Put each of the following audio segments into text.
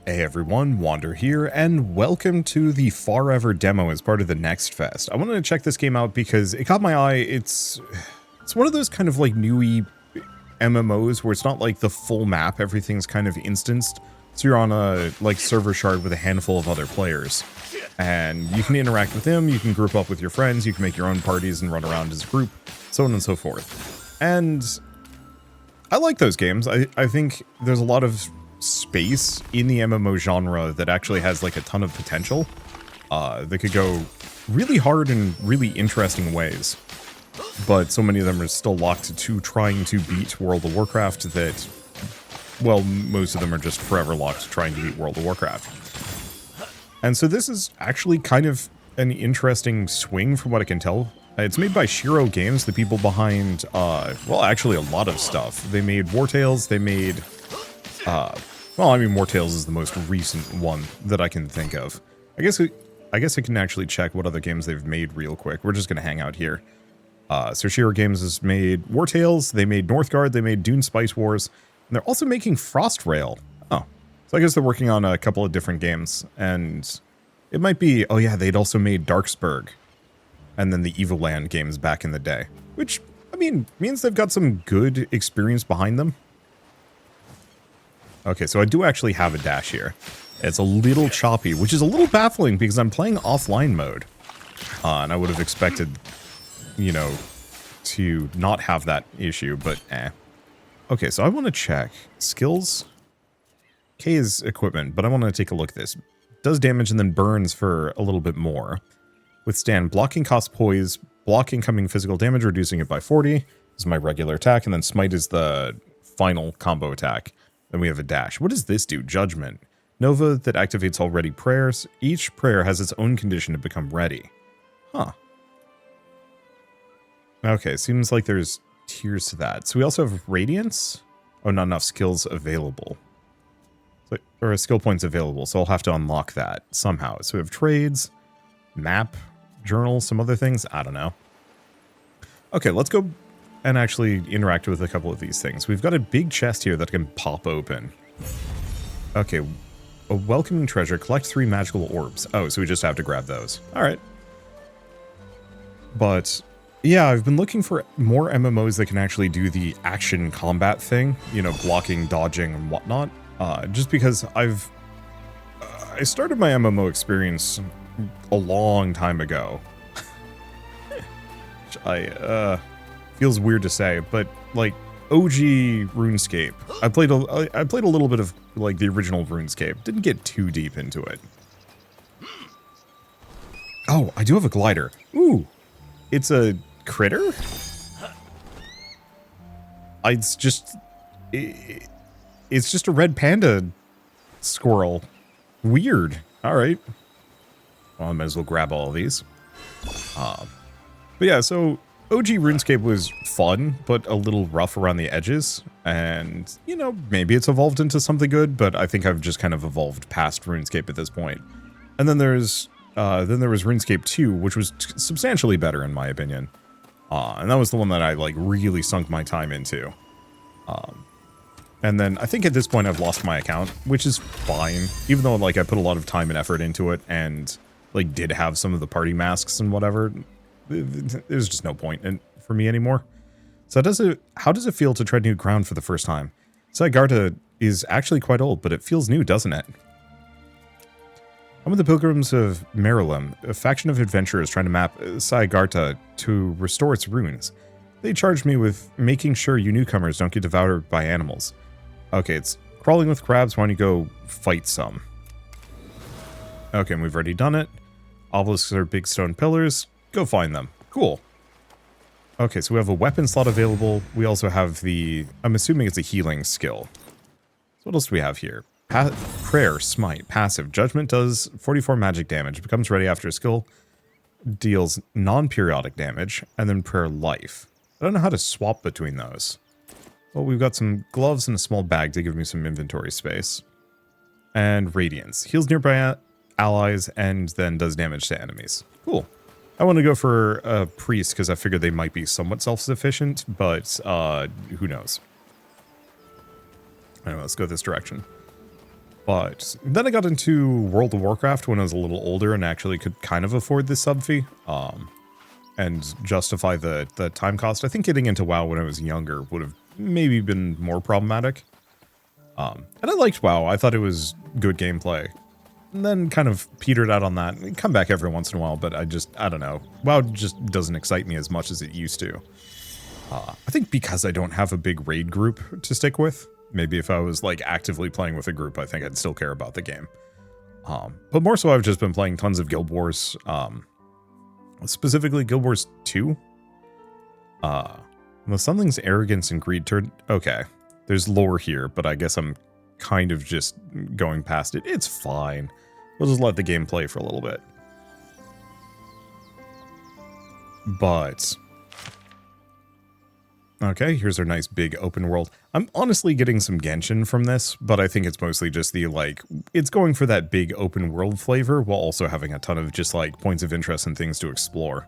Hey everyone, Wander here, and welcome to the Farever demo as part of the Next Fest. I wanted to check this game out because it caught my eye. It's one of those kind of like newy MMOs where it's not like the full map, everything's kind of instanced. So you're on a like server shard with a handful of other players, and you can interact with them, you can group up with your friends, you can make your own parties and run around as a group, so on and so forth. And I like those games. I think there's a lot of space in the MMO genre that actually has like a ton of potential that could go really hard in really interesting ways, but so many of them are still locked to trying to beat World of Warcraft that, well, most of them are just forever locked to trying to beat World of Warcraft. And so this is actually kind of an interesting swing from what I can tell. It's made by Shiro Games, the people behind well, actually a lot of stuff. They made War Tales, they made well, I mean, War Tales is the most recent one that I can think of. I guess I can actually check what other games they've made real quick. We're just going to hang out here. So Shiro Games has made War Tales, they made Northgard, they made Dune Spice Wars, and they're also making Frostrail. Oh, so I guess they're working on a couple of different games, and it might be, oh yeah, they'd also made Darksburg, and then the Evil Land games back in the day, which, I mean, means they've got some good experience behind them. Okay, so I do actually have a dash here. It's a little choppy, which is a little baffling because I'm playing offline mode. And I would have expected, you know, to not have that issue, but eh. Okay, so I want to check skills. K is equipment, but I want to take a look at this. Does damage and then burns for a little bit more. Withstand blocking costs poise, block incoming physical damage, reducing it by 40. This is my regular attack, and then smite is the final combo attack. Then we have a dash. What does this do? Judgment. Nova that activates already prayers. Each prayer has its own condition to become ready. Huh. Okay, seems like there's tiers to that. So we also have Radiance. Oh, not enough skills available. So, or skill points available, so I'll have to unlock that somehow. So we have trades, map, journal, some other things. I don't know. Okay, let's go and actually interact with a couple of these things. We've got a big chest here that can pop open. Okay, a welcoming treasure. Collect 3 magical orbs. Oh, so we just have to grab those. All right. But yeah, I've been looking for more MMOs that can actually do the action combat thing, you know, blocking, dodging, and whatnot. Just because I started my MMO experience a long time ago. Which feels weird to say, but like OG RuneScape. I played a little bit of like the original RuneScape. Didn't get too deep into it. Oh, I do have a glider. Ooh, it's a critter. It's just a red panda squirrel. Weird. All right. Well, I might as well grab all of these. But yeah, so OG RuneScape was fun, but a little rough around the edges, and, you know, maybe it's evolved into something good, but I think I've just kind of evolved past RuneScape at this point. And then there was RuneScape 2, which was substantially better in my opinion, and that was the one that I, like, really sunk my time into. And then I think at this point I've lost my account, which is fine, even though, like, I put a lot of time and effort into it, and, like, did have some of the party masks and whatever. There's just no point for me anymore. So how does it feel to tread new ground for the first time? Saigarta is actually quite old, but it feels new, doesn't it? I'm with the Pilgrims of Marilym, a faction of adventurers trying to map Saigarta to restore its ruins. They charged me with making sure you newcomers don't get devoured by animals. Okay, it's crawling with crabs. Why don't you go fight some? Okay, and we've already done it. Obelisks are big stone pillars. Go find them. Cool. Okay, so we have a weapon slot available. We also have the, I'm assuming it's a healing skill. So what else do we have here? Prayer, Smite, passive. Judgment does 44 magic damage. Becomes ready after a skill. Deals non-periodic damage. And then Prayer, life. I don't know how to swap between those. Well, we've got some gloves and a small bag to give me some inventory space. And Radiance. Heals nearby allies and then does damage to enemies. Cool. I want to go for a priest because I figured they might be somewhat self-sufficient, but who knows. Anyway, let's go this direction. But then I got into World of Warcraft when I was a little older and actually could kind of afford this sub fee and justify the time cost. I think getting into WoW when I was younger would have maybe been more problematic. And I liked WoW. I thought it was good gameplay. And then kind of petered out on that. I come back every once in a while, but I don't know. WoW just doesn't excite me as much as it used to. I think because I don't have a big raid group to stick with. Maybe if I was like actively playing with a group, I think I'd still care about the game. But more so, I've just been playing tons of Guild Wars. Specifically Guild Wars 2. Well, something's arrogance and greed turned... Okay, there's lore here, but I guess I'm kind of just going past it. It's fine. We'll just let the game play for a little bit. But... okay, here's our nice big open world. I'm honestly getting some Genshin from this, but I think it's mostly just the, like, it's going for that big open world flavor while also having a ton of just, like, points of interest and things to explore,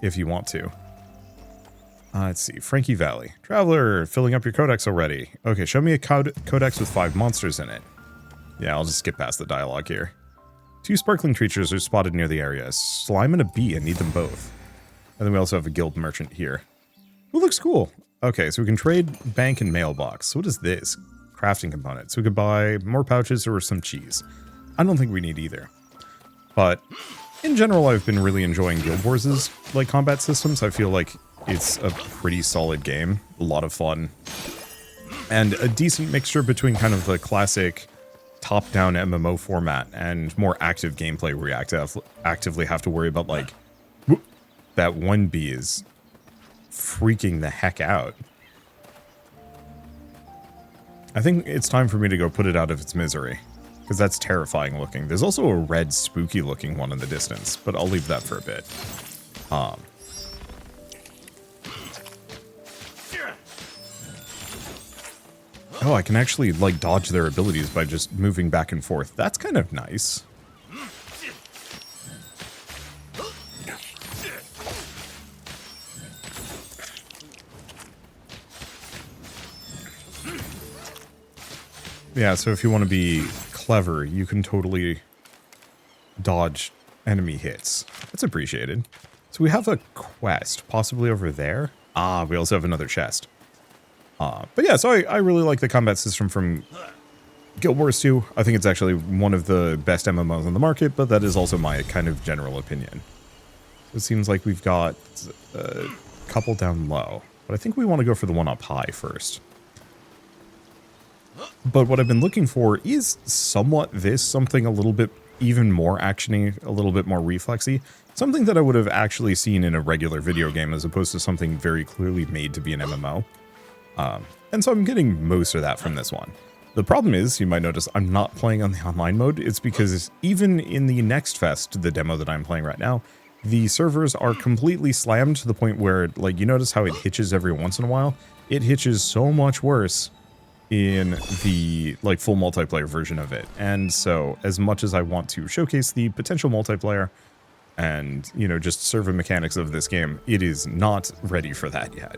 if you want to. Let's see, Frankie Valley. Traveler, filling up your codex already. Okay, show me a codex with 5 monsters in it. Yeah, I'll just skip past the dialogue here. 2 sparkling creatures are spotted near the area. A slime and a bee, I need them both. And then we also have a guild merchant here. Who looks cool. Okay, so we can trade bank and mailbox. What is this? Crafting component. So we could buy more pouches or some cheese. I don't think we need either. But in general, I've been really enjoying Guild Wars' like combat systems. I feel like it's a pretty solid game. A lot of fun. And a decent mixture between kind of the classic top-down MMO format and more active gameplay where you actively have to worry about like, whoop, that one bee is freaking the heck out. I think it's time for me to go put it out of its misery, because that's terrifying looking. There's also a red spooky looking one in the distance, but I'll leave that for a bit. Oh, I can actually like dodge their abilities by just moving back and forth. That's kind of nice. Yeah, so if you want to be clever, you can totally dodge enemy hits. That's appreciated. So we have a quest, possibly over there. Ah, we also have another chest. But yeah, so I really like the combat system from Guild Wars 2. I think it's actually one of the best MMOs on the market, but that is also my kind of general opinion. So it seems like we've got a couple down low, but I think we want to go for the one up high first. But what I've been looking for is somewhat this, something a little bit even more actiony, a little bit more reflexy, something that I would have actually seen in a regular video game as opposed to something very clearly made to be an MMO. And so I'm getting most of that from this one. The problem is, you might notice I'm not playing on the online mode. It's because even in the next fest, the demo that I'm playing right now, the servers are completely slammed to the point where, like, you notice how it hitches every once in a while? It hitches so much worse in the like full multiplayer version of it. And so as much as I want to showcase the potential multiplayer and, you know, just server mechanics of this game, it is not ready for that yet.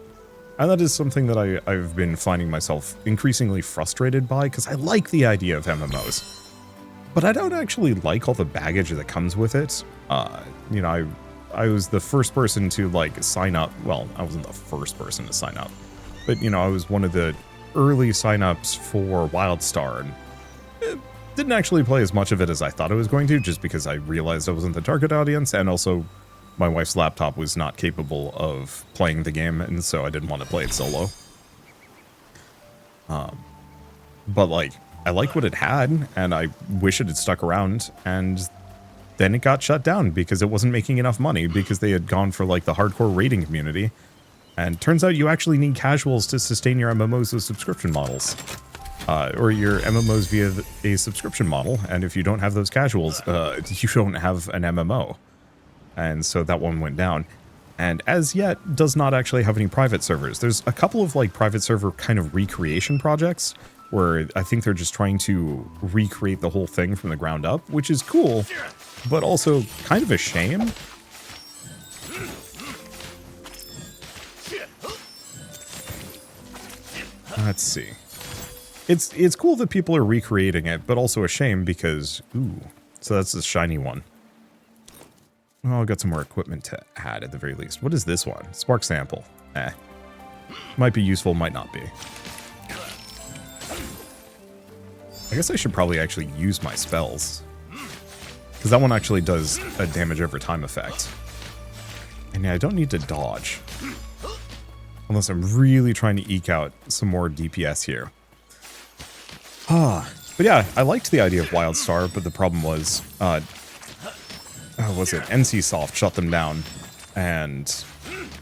And that is something that I've been finding myself increasingly frustrated by, because I like the idea of MMOs, but I don't actually like all the baggage that comes with it. You know, I was the first person to like sign up. Well, I wasn't the first person to sign up, but you know, I was one of the early signups for WildStar, and didn't actually play as much of it as I thought I was going to, just because I realized I wasn't the target audience, and also my wife's laptop was not capable of playing the game, and so I didn't want to play it solo. But like, I liked what it had, and I wish it had stuck around, and then it got shut down because it wasn't making enough money, because they had gone for like the hardcore raiding community. And turns out you actually need casuals to sustain your MMOs with subscription models. Or your MMOs via a subscription model, and if you don't have those casuals, you don't have an MMO. And so that one went down. And as yet, does not actually have any private servers. There's a couple of like private server kind of recreation projects, where I think they're just trying to recreate the whole thing from the ground up, which is cool, but also kind of a shame. Let's see. It's cool that people are recreating it, but also a shame because, ooh, so that's the shiny one. Oh, I've got some more equipment to add at the very least. What is this one? Spark sample. Eh. Might be useful, might not be. I guess I should probably actually use my spells. Because that one actually does a damage over time effect. And yeah, I don't need to dodge. Unless I'm really trying to eke out some more DPS here. But yeah, I liked the idea of WildStar, but the problem was, oh, was it? NCSoft shut them down. And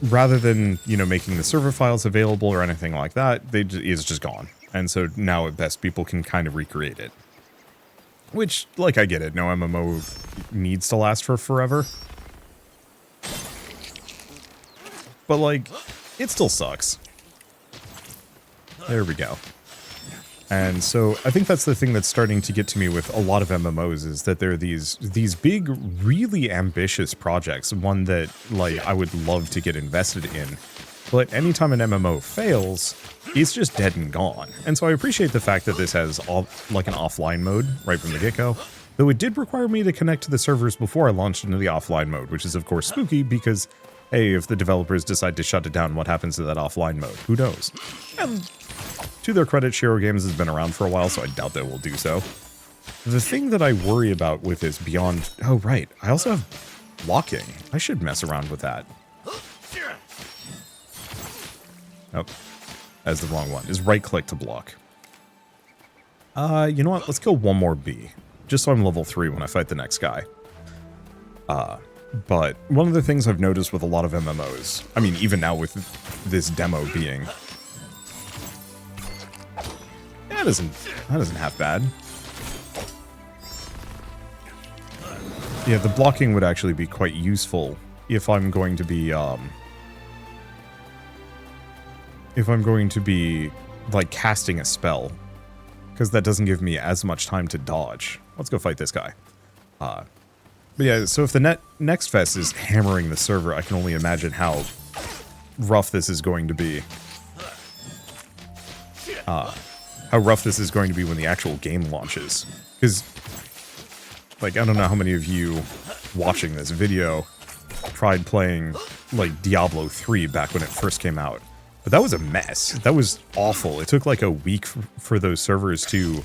rather than, you know, making the server files available or anything like that, it's just gone. And so now at best people can kind of recreate it. Which, like, I get it. No MMO needs to last for forever. But, like, it still sucks. There we go. And so I think that's the thing that's starting to get to me with a lot of MMOs is that there are these big, really ambitious projects. One that, like, I would love to get invested in. But anytime an MMO fails, it's just dead and gone. And so I appreciate the fact that this has like an offline mode right from the get-go. Though it did require me to connect to the servers before I launched into the offline mode, which is of course spooky because, hey, if the developers decide to shut it down, what happens to that offline mode? Who knows? And to their credit, Shiro Games has been around for a while, so I doubt they will do so. The thing that I worry about with this beyond... Oh, right. I also have blocking. I should mess around with that. Oh, that's the wrong one. Is right-click to block. You know what? Let's kill one more bee. Just so I'm level 3 when I fight the next guy. But one of the things I've noticed with a lot of MMOs, I mean, even now with this demo being... That isn't half bad. Yeah, the blocking would actually be quite useful if I'm going to be, like, casting a spell. Because that doesn't give me as much time to dodge. Let's go fight this guy. But yeah, so if the next fest is hammering the server, I can only imagine how rough this is going to be. How rough this is going to be when the actual game launches. Because, like, I don't know how many of you watching this video tried playing, like, Diablo 3 back when it first came out. But that was a mess. That was awful. It took, like, a week for those servers to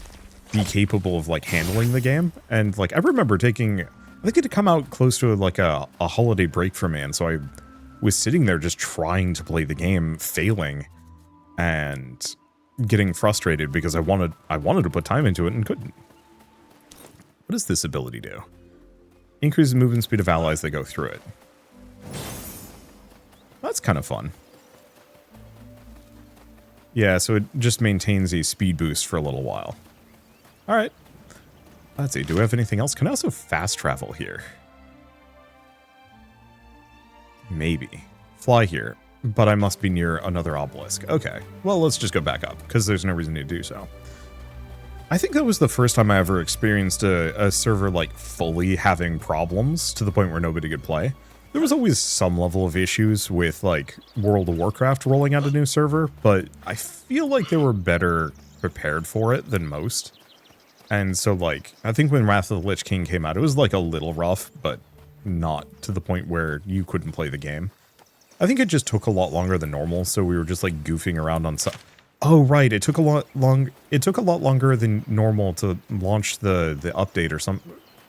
be capable of, like, handling the game. And, like, I remember taking... I think it had come out close to, like, a holiday break for me, and so I was sitting there just trying to play the game, failing, and getting frustrated because I wanted to put time into it and couldn't. What does this ability do? Increases movement speed of allies that go through it. That's kind of fun. Yeah, so it just maintains a speed boost for a little while. Alright. Let's see, do we have anything else? Can I also fast travel here? Maybe. Fly here, but I must be near another obelisk. Okay, well, let's just go back up, because there's no reason to do so. I think that was the first time I ever experienced a server, like, fully having problems to the point where nobody could play. There was always some level of issues with, like, World of Warcraft rolling out a new server, but I feel like they were better prepared for it than most. And so, like, I think when Wrath of the Lich King came out, it was, like, a little rough, but not to the point where you couldn't play the game. I think it just took a lot longer than normal, so we were just, like, goofing around on some... Oh, right, it took a lot longer than normal to launch the update or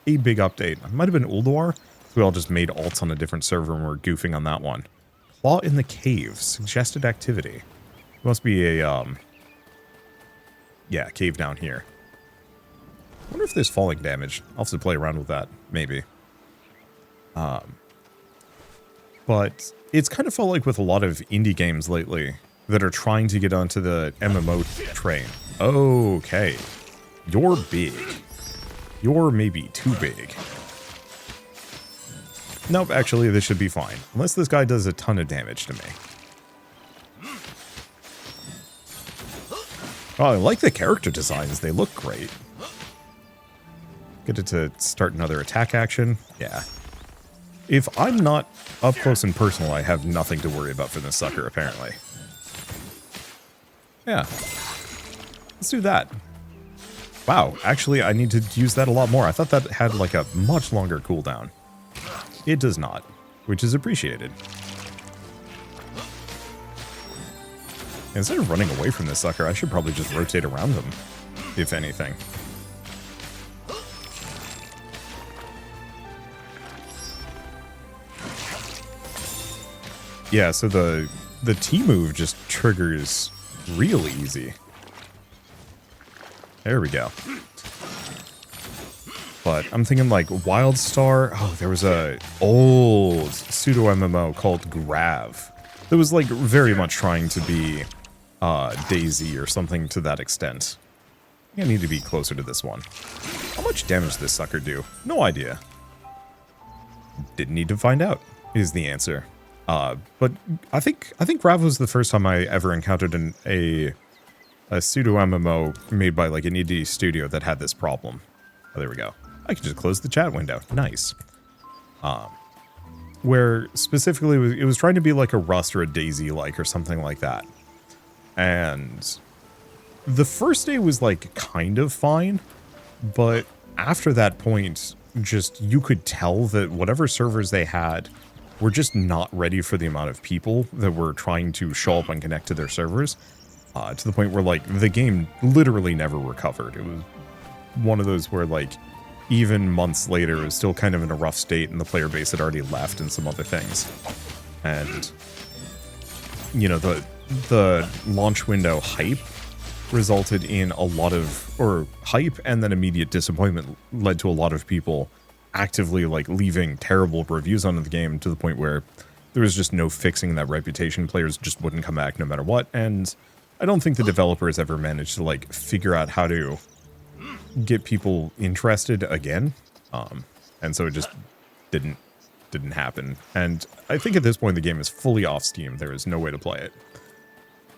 a big update. It might have been Ulduar. We all just made alts on a different server and we're goofing on that one. Claw in the cave. Suggested activity. It must be a, yeah, cave down here. I wonder if there's falling damage. I'll have to play around with that, maybe. But it's kind of felt like with a lot of indie games lately that are trying to get onto the MMO train. Okay. You're big. You're maybe too big. Nope, actually, this should be fine. Unless this guy does a ton of damage to me. Oh, I like the character designs. They look great. Get it to start another attack action. Yeah. If I'm not up close and personal, I have nothing to worry about for this sucker, apparently. Yeah. Let's do that. Wow, actually, I need to use that a lot more. I thought that had like a much longer cooldown. It does not, which is appreciated. Instead of running away from this sucker, I should probably just rotate around him, if anything. Yeah, so the T move just triggers real easy. There we go. But I'm thinking like Wildstar. Oh, there was a old pseudo MMO called Grav that was like very much trying to be Daisy or something to that extent. I think I need to be closer to this one. How much damage does this sucker do? No idea. Didn't need to find out is the answer. But I think Grav was the first time I ever encountered a pseudo MMO made by like an indie studio that had this problem. Oh, there we go. I can just close the chat window. Nice. Where specifically it was trying to be like a Rust or a Daisy like or something like that. And the first day was like kind of fine, but after that point, just you could tell that whatever servers they had were just not ready for the amount of people that were trying to show up and connect to their servers. To the point where, like, the game literally never recovered. It was one of those where, like, even months later, it was still kind of in a rough state, and the player base had already left and some other things. And, you know, the launch window hype resulted in a lot of, or hype and then immediate disappointment led to a lot of people actively, like, leaving terrible reviews on the game to the point where there was just no fixing that reputation. Players just wouldn't come back no matter what, and I don't think the developers ever managed to, like, figure out how to get people interested again. And so it just didn't happen. And I think at this point the game is fully off Steam. There is no way to play it.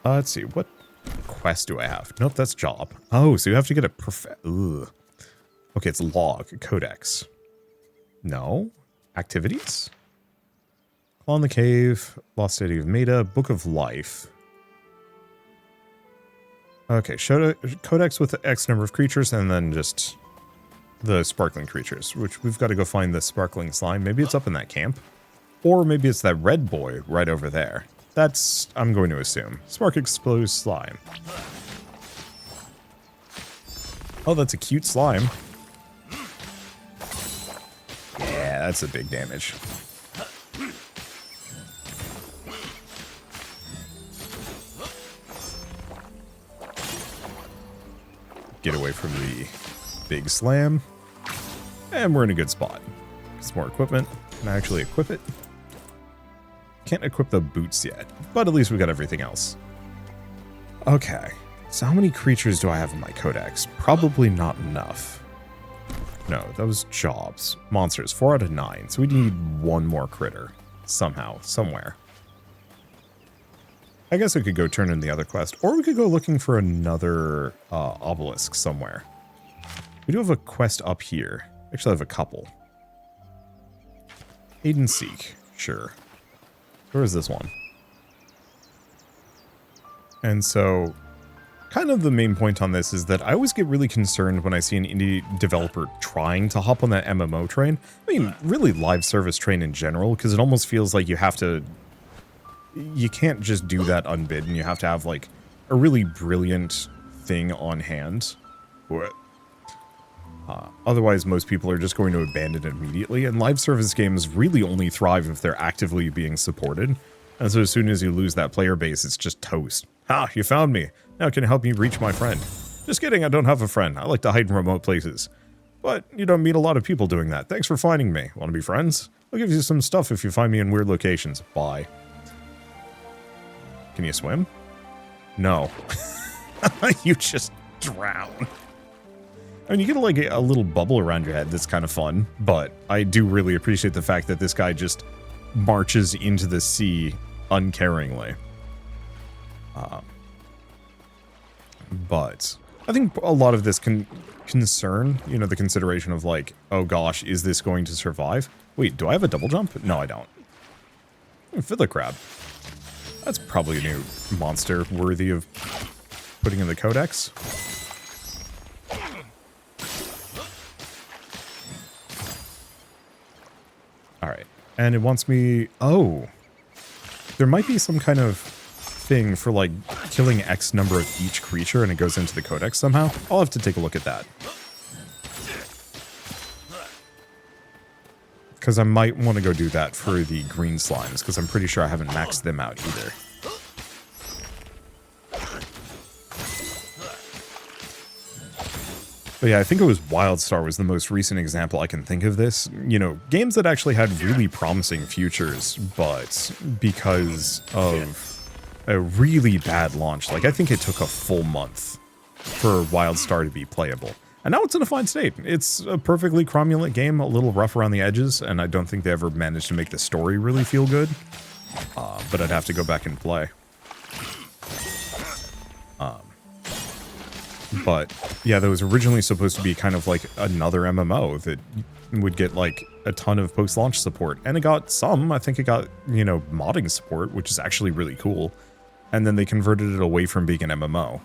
Let's see, what quest do I have? Nope, that's job. Oh, so you have to get a ugh. Okay, it's log, codex. No. Activities? Claw in the Cave, Lost City of Meta, Book of Life. Okay, codex with X number of creatures, and then just the sparkling creatures, which we've got to go find the sparkling slime. Maybe it's up in that camp. Or maybe it's that red boy right over there. That's, I'm going to assume. Spark explodes slime. Oh, that's a cute slime. Yeah, that's a big damage. Get away from the big slam. And we're in a good spot. Some more equipment. Can I actually equip it? Can't equip the boots yet, but at least we got everything else. Okay, so how many creatures do I have in my codex? Probably not enough. No, those jobs. Monsters, 4 out of 9. So we need one more critter. Somehow, somewhere. I guess I could go turn in the other quest, or we could go looking for another obelisk somewhere. We do have a quest up here. Actually, I have a couple. Aid and Seek. Sure. Where is this one? And so, kind of the main point on this is that I always get really concerned when I see an indie developer trying to hop on that MMO train. I mean, really live service train in general, because it almost feels like you have to... You can't just do that unbidden. You have to have, like, a really brilliant thing on hand. Otherwise, most people are just going to abandon it immediately, and live service games really only thrive if they're actively being supported. And so as soon as you lose that player base, it's just toast. Ha, you found me. Now can you help me reach my friend? Just kidding, I don't have a friend. I like to hide in remote places. But you don't meet a lot of people doing that. Thanks for finding me. Want to be friends? I'll give you some stuff if you find me in weird locations. Bye. Can you swim? No. You just drown. I mean, you get like a little bubble around your head that's kind of fun, but I do really appreciate the fact that this guy just marches into the sea uncaringly. But I think a lot of this concern, you know, the consideration of like, oh gosh, is this going to survive? Wait, do I have a double jump? No, I don't. Fiddler crab. That's probably a new monster worthy of putting in the codex. Alright. And it wants me... Oh. There might be some kind of thing for, like, killing X number of each creature and it goes into the codex somehow. I'll have to take a look at that. Because I might want to go do that for the green slimes, because I'm pretty sure I haven't maxed them out either. But yeah, I think it was WildStar was the most recent example I can think of this. You know, games that actually had really promising futures, but because of a really bad launch, like I think it took a full month for WildStar to be playable. And now it's in a fine state. It's a perfectly cromulent game, a little rough around the edges, and I don't think they ever managed to make the story really feel good. But I'd have to go back and play. But yeah, that was originally supposed to be kind of like another MMO that would get like a ton of post-launch support. And it got some. I think it got, you know, modding support, which is actually really cool. And then they converted it away from being an MMO.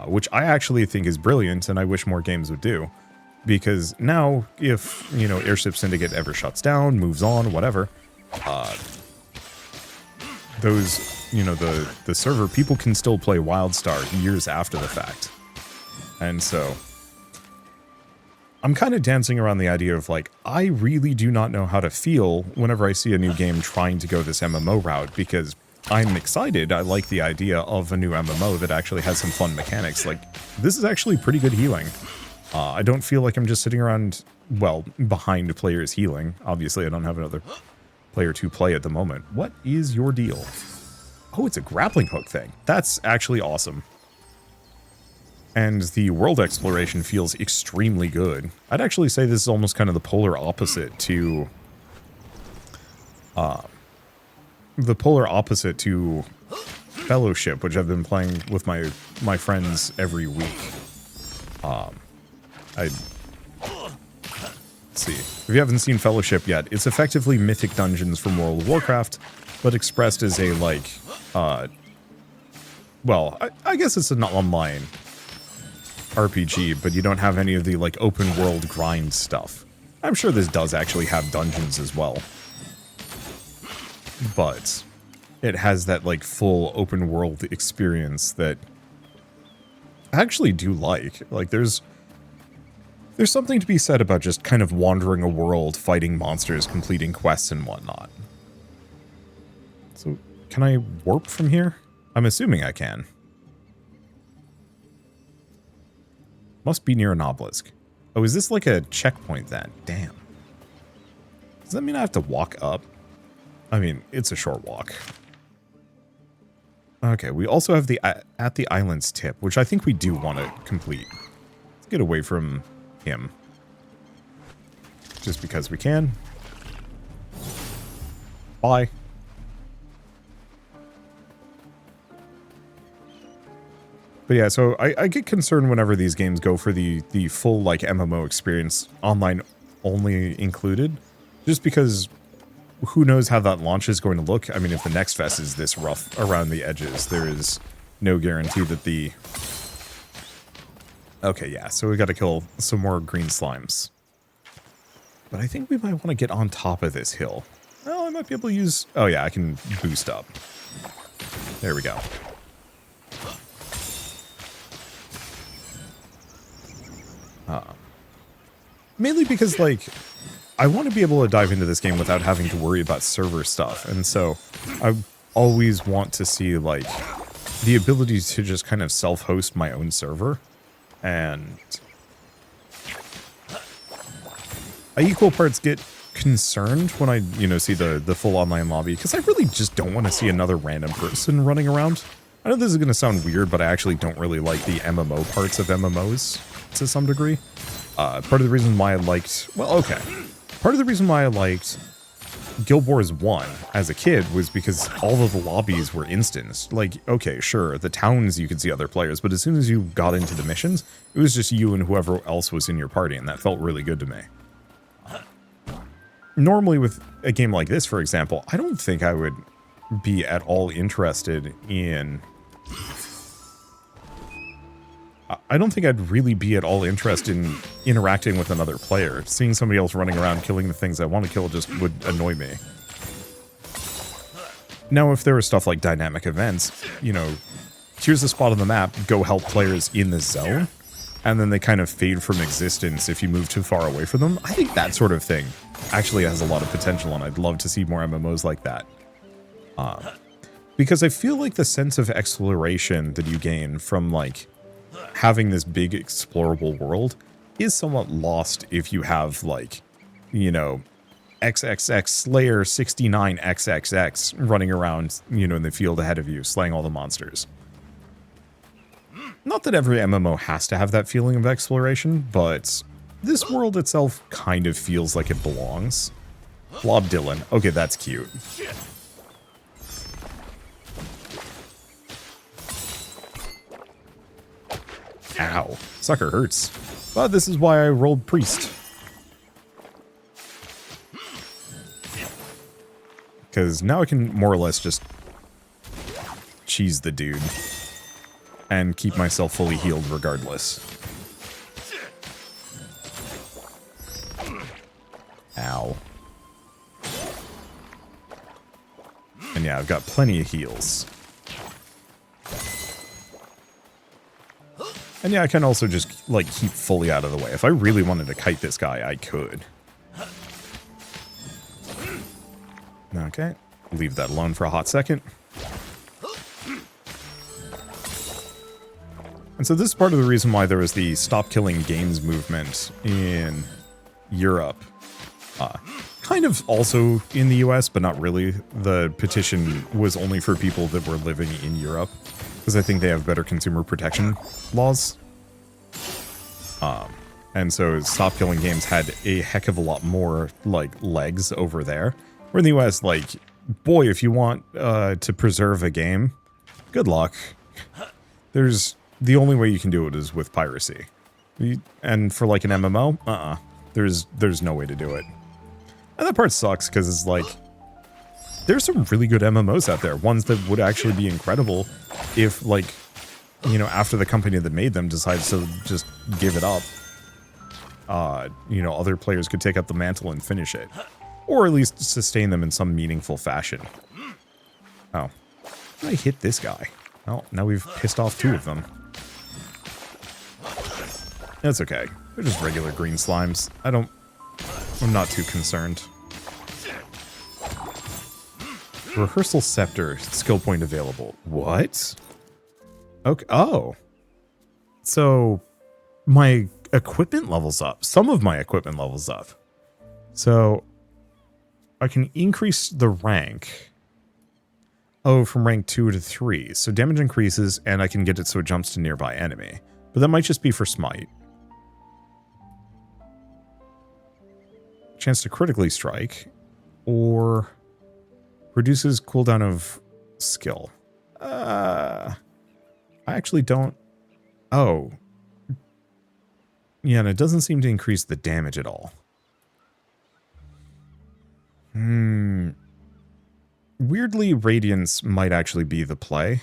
Which I actually think is brilliant, and I wish more games would do. Because now, if, you know, Airship Syndicate ever shuts down, moves on, whatever, those, you know, the server, people can still play WildStar years after the fact. And so, I'm kind of dancing around the idea of, like, I really do not know how to feel whenever I see a new game trying to go this MMO route, because I'm excited. I like the idea of a new MMO that actually has some fun mechanics. Like, this is actually pretty good healing. I don't feel like I'm just sitting around, well, behind players healing. Obviously, I don't have another player to play at the moment. What is your deal? Oh, it's a grappling hook thing. That's actually awesome. And the world exploration feels extremely good. I'd actually say this is almost kind of the polar opposite to... Fellowship, which I've been playing with my friends every week. Let's see. If you haven't seen Fellowship yet, it's effectively Mythic Dungeons from World of Warcraft, but expressed as a, like, well, I guess it's an online RPG, but you don't have any of the, like, open world grind stuff. I'm sure this does actually have dungeons as well. But it has that, like, full open world experience that I actually do like. Like, there's something to be said about just kind of wandering a world, fighting monsters, completing quests and whatnot. So, can I warp from here? I'm assuming I can. Must be near an obelisk. Oh, is this like a checkpoint then? Damn. Does that mean I have to walk up? I mean, it's a short walk. Okay, we also have the at the island's tip, which I think we do want to complete. Let's get away from him. Just because we can. Bye. But yeah, so I get concerned whenever these games go for the full, like, MMO experience, online only included. Just because who knows how that launch is going to look. I mean, if the next fest is this rough around the edges, there is no guarantee that the... Okay, yeah, so we gotta kill some more green slimes. But I think we might want to get on top of this hill. Well, I might be able to use... Oh yeah, I can boost up. There we go. Mainly because, like, I want to be able to dive into this game without having to worry about server stuff. And so I always want to see, like, the ability to just kind of self-host my own server. And I equal parts get concerned when I, you know, see the full online lobby, because I really just don't want to see another random person running around. I know this is going to sound weird, but I actually don't really like the MMO parts of MMOs to some degree. Part of the reason why I liked... Well, okay. Part of the reason why I liked Guild Wars 1 as a kid was because all of the lobbies were instants. Like, okay, sure, the towns you could see other players, but as soon as you got into the missions, it was just you and whoever else was in your party, and that felt really good to me. Normally with a game like this, for example, I don't think I would be at all interested in I don't think I'd really be at all interested in interacting with another player. Seeing somebody else running around killing the things I want to kill just would annoy me. Now, if there was stuff like dynamic events, you know, here's a spot on the map, go help players in the zone, and then they kind of fade from existence if you move too far away from them. I think that sort of thing actually has a lot of potential, and I'd love to see more MMOs like that. Because I feel like the sense of exploration that you gain from, like, having this big explorable world is somewhat lost if you have, like, you know, XXX Slayer 69XXX running around, you know, in the field ahead of you, slaying all the monsters. Not that every MMO has to have that feeling of exploration, but this world itself kind of feels like it belongs. Blob Dylan. Okay, that's cute. Ow. Sucker hurts. But this is why I rolled Priest. Because now I can more or less just cheese the dude and keep myself fully healed regardless. Ow. And yeah, I've got plenty of heals. And yeah, I can also just, like, keep fully out of the way. If I really wanted to kite this guy, I could. Okay. Leave that alone for a hot second. And so this is part of the reason why there was the Stop Killing Games movement in Europe. Kind of also in the US, but not really. The petition was only for people that were living in Europe, because I think they have better consumer protection laws. And so Stop Killing Games had a heck of a lot more, like, legs over there. Where in the US, like, boy, if you want to preserve a game, good luck. The only way you can do it is with piracy. And for, like, an MMO, there's no way to do it. And that part sucks, because it's like, there's some really good MMOs out there. Ones that would actually be incredible if, like, you know, after the company that made them decides to just give it up. You know, other players could take up the mantle and finish it. Or at least sustain them in some meaningful fashion. Oh. I hit this guy. Oh, now we've pissed off two of them. That's okay. They're just regular green slimes. I'm not too concerned. Rehearsal Scepter. Skill point available. What? Okay. Oh. So, my equipment levels up. Some of my equipment levels up. So, I can increase the rank. Oh, from rank 2 to 3. So damage increases, and I can get it so it jumps to nearby enemy. But that might just be for smite. Chance to critically strike. Or reduces cooldown of skill. I actually don't... Oh. Yeah, and it doesn't seem to increase the damage at all. Weirdly, Radiance might actually be the play.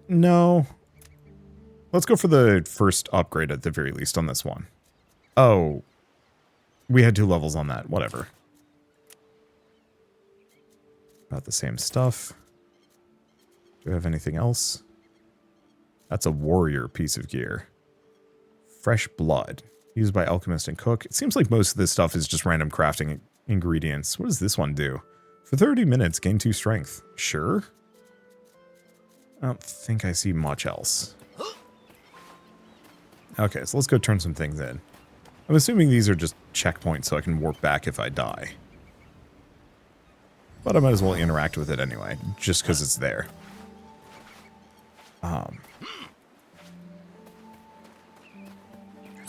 No. Let's go for the first upgrade at the very least on this one. Oh. We had 2 levels on that. Whatever. About the same stuff. Do we have anything else? That's a warrior piece of gear. Fresh blood. Used by alchemist and cook. It seems like most of this stuff is just random crafting ingredients. What does this one do? For 30 minutes, gain 2 strength. Sure. I don't think I see much else. Okay, so let's go turn some things in. I'm assuming these are just checkpoints so I can warp back if I die. But I might as well interact with it anyway, just because it's there. Have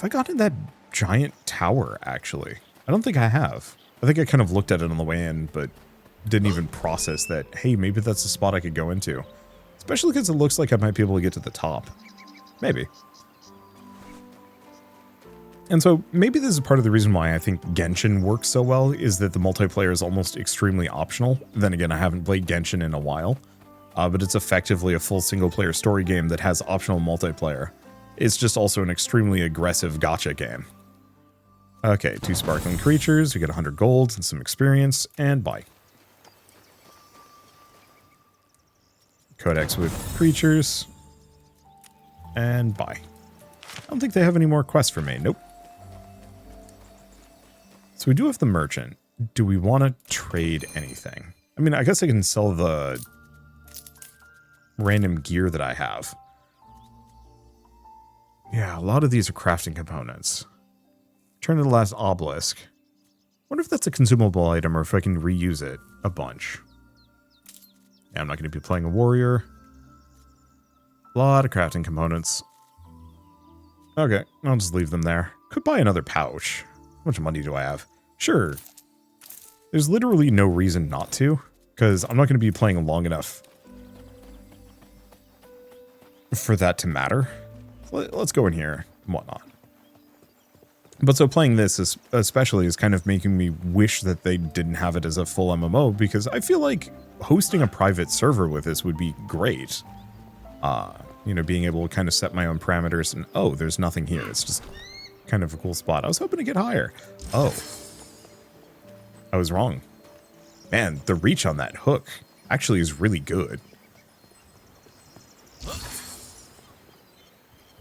I gotten that giant tower, actually? I don't think I have. I think I kind of looked at it on the way in, but didn't even process that, hey, maybe that's a spot I could go into. Especially because it looks like I might be able to get to the top. Maybe. And so, maybe this is part of the reason why I think Genshin works so well, is that the multiplayer is almost extremely optional. Then again, I haven't played Genshin in a while. but it's effectively a full single-player story game that has optional multiplayer. It's just also an extremely aggressive gacha game. Okay, 2 sparkling creatures, we get 100 gold and some experience, and bye. Codex with creatures, and bye. I don't think they have any more quests for me. Nope. So we do have the merchant. Do we want to trade anything? I mean, I guess I can sell the random gear that I have. Yeah, a lot of these are crafting components. Turn to the last obelisk. Wonder if that's a consumable item or if I can reuse it a bunch. Yeah, I'm not going to be playing a warrior. A lot of crafting components. Okay, I'll just leave them there. Could buy another pouch. How much money do I have? Sure. There's literally no reason not to, because I'm not going to be playing long enough for that to matter. Let's go in here and whatnot. But so playing this especially is kind of making me wish that they didn't have it as a full MMO, because I feel like hosting a private server with this would be great. You know, being able to kind of set my own parameters and, oh, there's nothing here. It's just kind of a cool spot. I was hoping to get higher. Oh. I was wrong. Man, the reach on that hook actually is really good.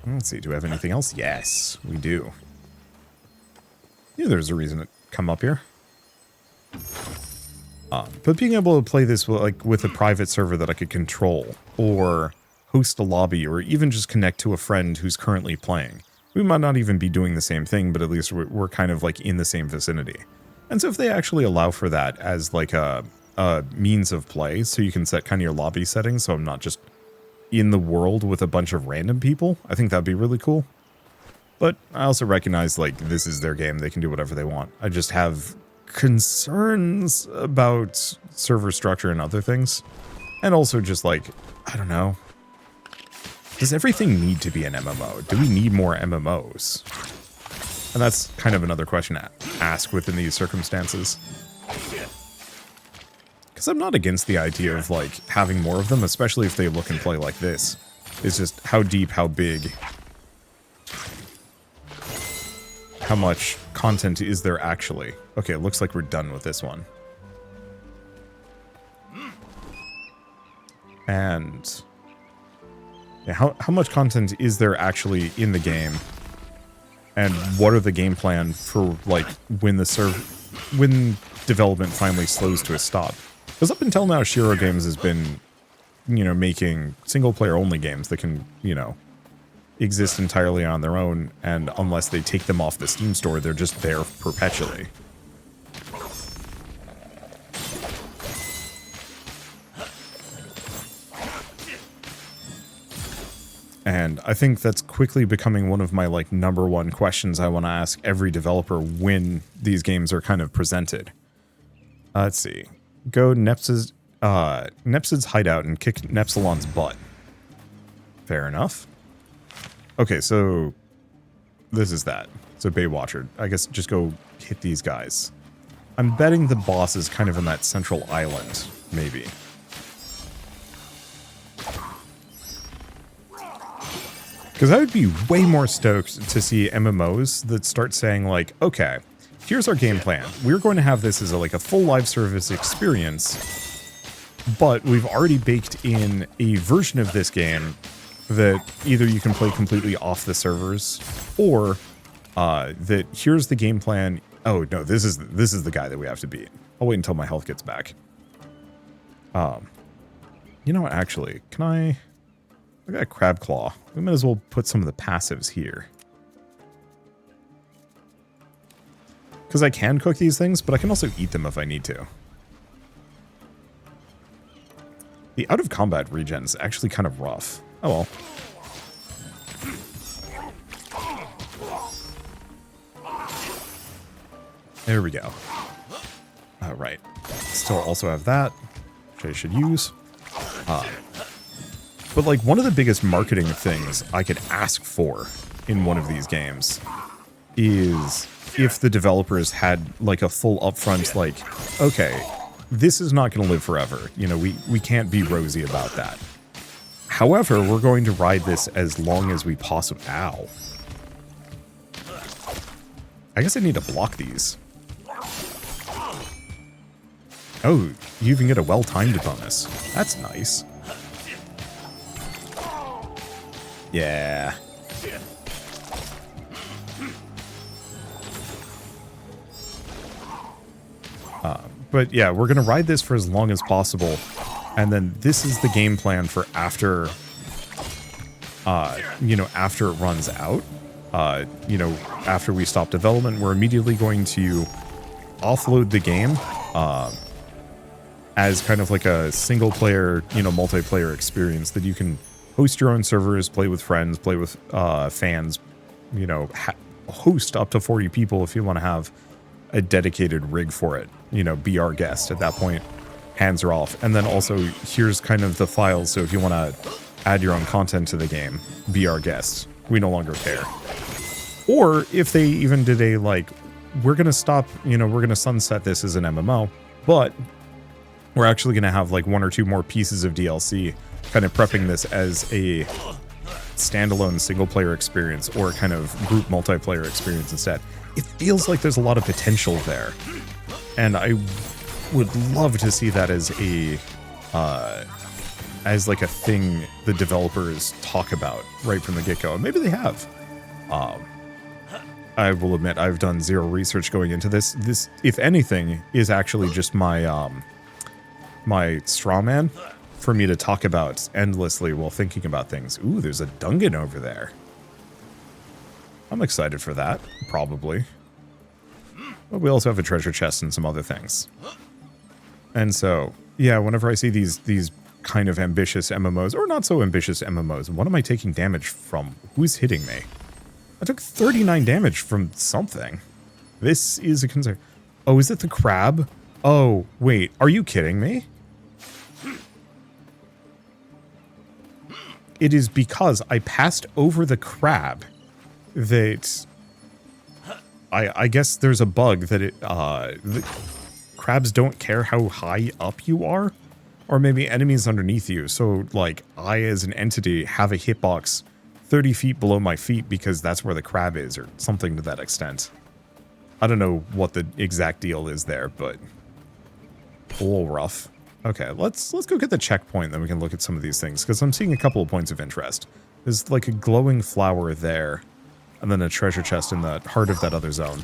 Let's see, do we have anything else? Yes, we do. Yeah, there's a reason to come up here. But being able to play this with a private server that I could control, or host a lobby, or even just connect to a friend who's currently playing. We might not even be doing the same thing, but at least we're kind of like in the same vicinity. And so if they actually allow for that as like a means of play, so you can set kind of your lobby settings, so I'm not just in the world with a bunch of random people, I think that'd be really cool. But I also recognize, like, this is their game. They can do whatever they want. I just have concerns about server structure and other things. And also just, like, I don't know. Does everything need to be an MMO? Do we need more MMOs? And that's kind of another question to ask within these circumstances. Because I'm not against the idea of, like, having more of them, especially if they look and play like this. It's just how deep, how big, how much content is there actually. Okay, it looks like we're done with this one. And yeah, how much content is there actually in the game? And what are the game plan for, like, when development finally slows to a stop? Because up until now, Shiro Games has been, you know, making single-player only games that can, you know, exist entirely on their own, and unless they take them off the Steam store, they're just there perpetually. And I think that's quickly becoming one of my, like, #1 questions I want to ask every developer when these games are kind of presented. Let's see. Go Nepsid's hideout and kick Nepsilon's butt. Fair enough. Okay, so this is that. So Baywatcher. I guess just go hit these guys. I'm betting the boss is kind of in that central island, maybe. Because I would be way more stoked to see MMOs that start saying, like, okay, here's our game plan. We're going to have this as a full live service experience, but we've already baked in a version of this game that either you can play completely off the servers, or that here's the game plan. Oh no, this is the guy that we have to beat. I'll wait until my health gets back. You know what? Actually, can I got a crab claw. We might as well put some of the passives here. Because I can cook these things, but I can also eat them if I need to. The out of combat regen is actually kind of rough. Oh well. There we go. Alright. Still also have that, which I should use. But like one of the biggest marketing things I could ask for in one of these games is if the developers had like a full upfront, like, okay, this is not going to live forever. You know, we can't be rosy about that. However, we're going to ride this as long as we possibly... Ow. I guess I need to block these. Oh, you even get a well-timed bonus. That's nice. Yeah. But yeah, we're going to ride this for as long as possible. And then this is the game plan for after, you know, after it runs out. You know, after we stop development, we're immediately going to offload the game as kind of like a single player, you know, multiplayer experience that you can host your own servers, play with friends, play with fans, you know, host up to 40 people if you want to have a dedicated rig for it. You know, be our guest at that point. Hands are off. And then also here's kind of the files. So if you want to add your own content to the game, be our guest. We no longer care. Or if they even did a like, we're going to stop, you know, we're going to sunset this as an MMO, but we're actually going to have like 1 or 2 more pieces of DLC, kind of prepping this as a standalone single player experience or kind of group multiplayer experience instead. It feels like there's a lot of potential there. And I would love to see that as a as like a thing the developers talk about right from the get-go. And maybe they have. I will admit I've done zero research going into this. This, if anything, is actually just my my straw man for me to talk about endlessly while thinking about things. Ooh, there's a dungeon over there. I'm excited for that, probably. But we also have a treasure chest and some other things. And so, yeah, whenever I see these kind of ambitious MMOs, or not so ambitious MMOs, what am I taking damage from? Who's hitting me? I took 39 damage from something. This is a concern. Oh, is it the crab? Oh, wait, are you kidding me? It is because I passed over the crab that... I guess there's a bug that the crabs don't care how high up you are, or maybe enemies underneath you. So, like, I as an entity have a hitbox 30 feet below my feet because that's where the crab is, or something to that extent. I don't know what the exact deal is there, but a little rough. Okay, let's go get the checkpoint, then we can look at some of these things, because I'm seeing a couple of points of interest. There's like a glowing flower there, and then a treasure chest in the heart of that other zone.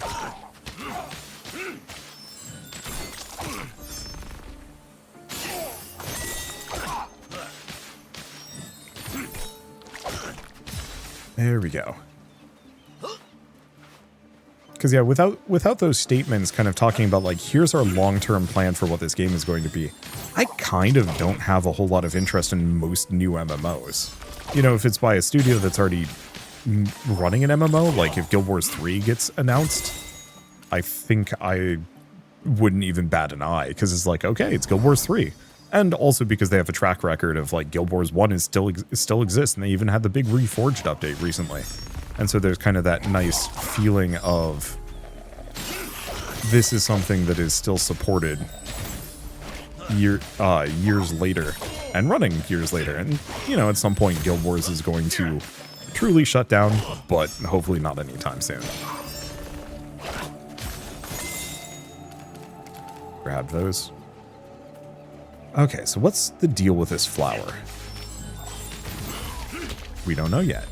There we go. Because, yeah, without those statements kind of talking about, like, here's our long-term plan for what this game is going to be, I kind of don't have a whole lot of interest in most new MMOs. You know, if it's by a studio that's already running an MMO, like if Guild Wars 3 gets announced, I think I wouldn't even bat an eye, because it's like, okay, it's Guild Wars 3. And also because they have a track record of, like, Guild Wars 1 is still exists, and they even had the big Reforged update recently. And so there's kind of that nice feeling of this is something that is still supported years later, and running years later. And, you know, at some point Guild Wars is going to truly shut down, but hopefully not anytime soon. Grab those. Okay, so what's the deal with this flower? We don't know yet.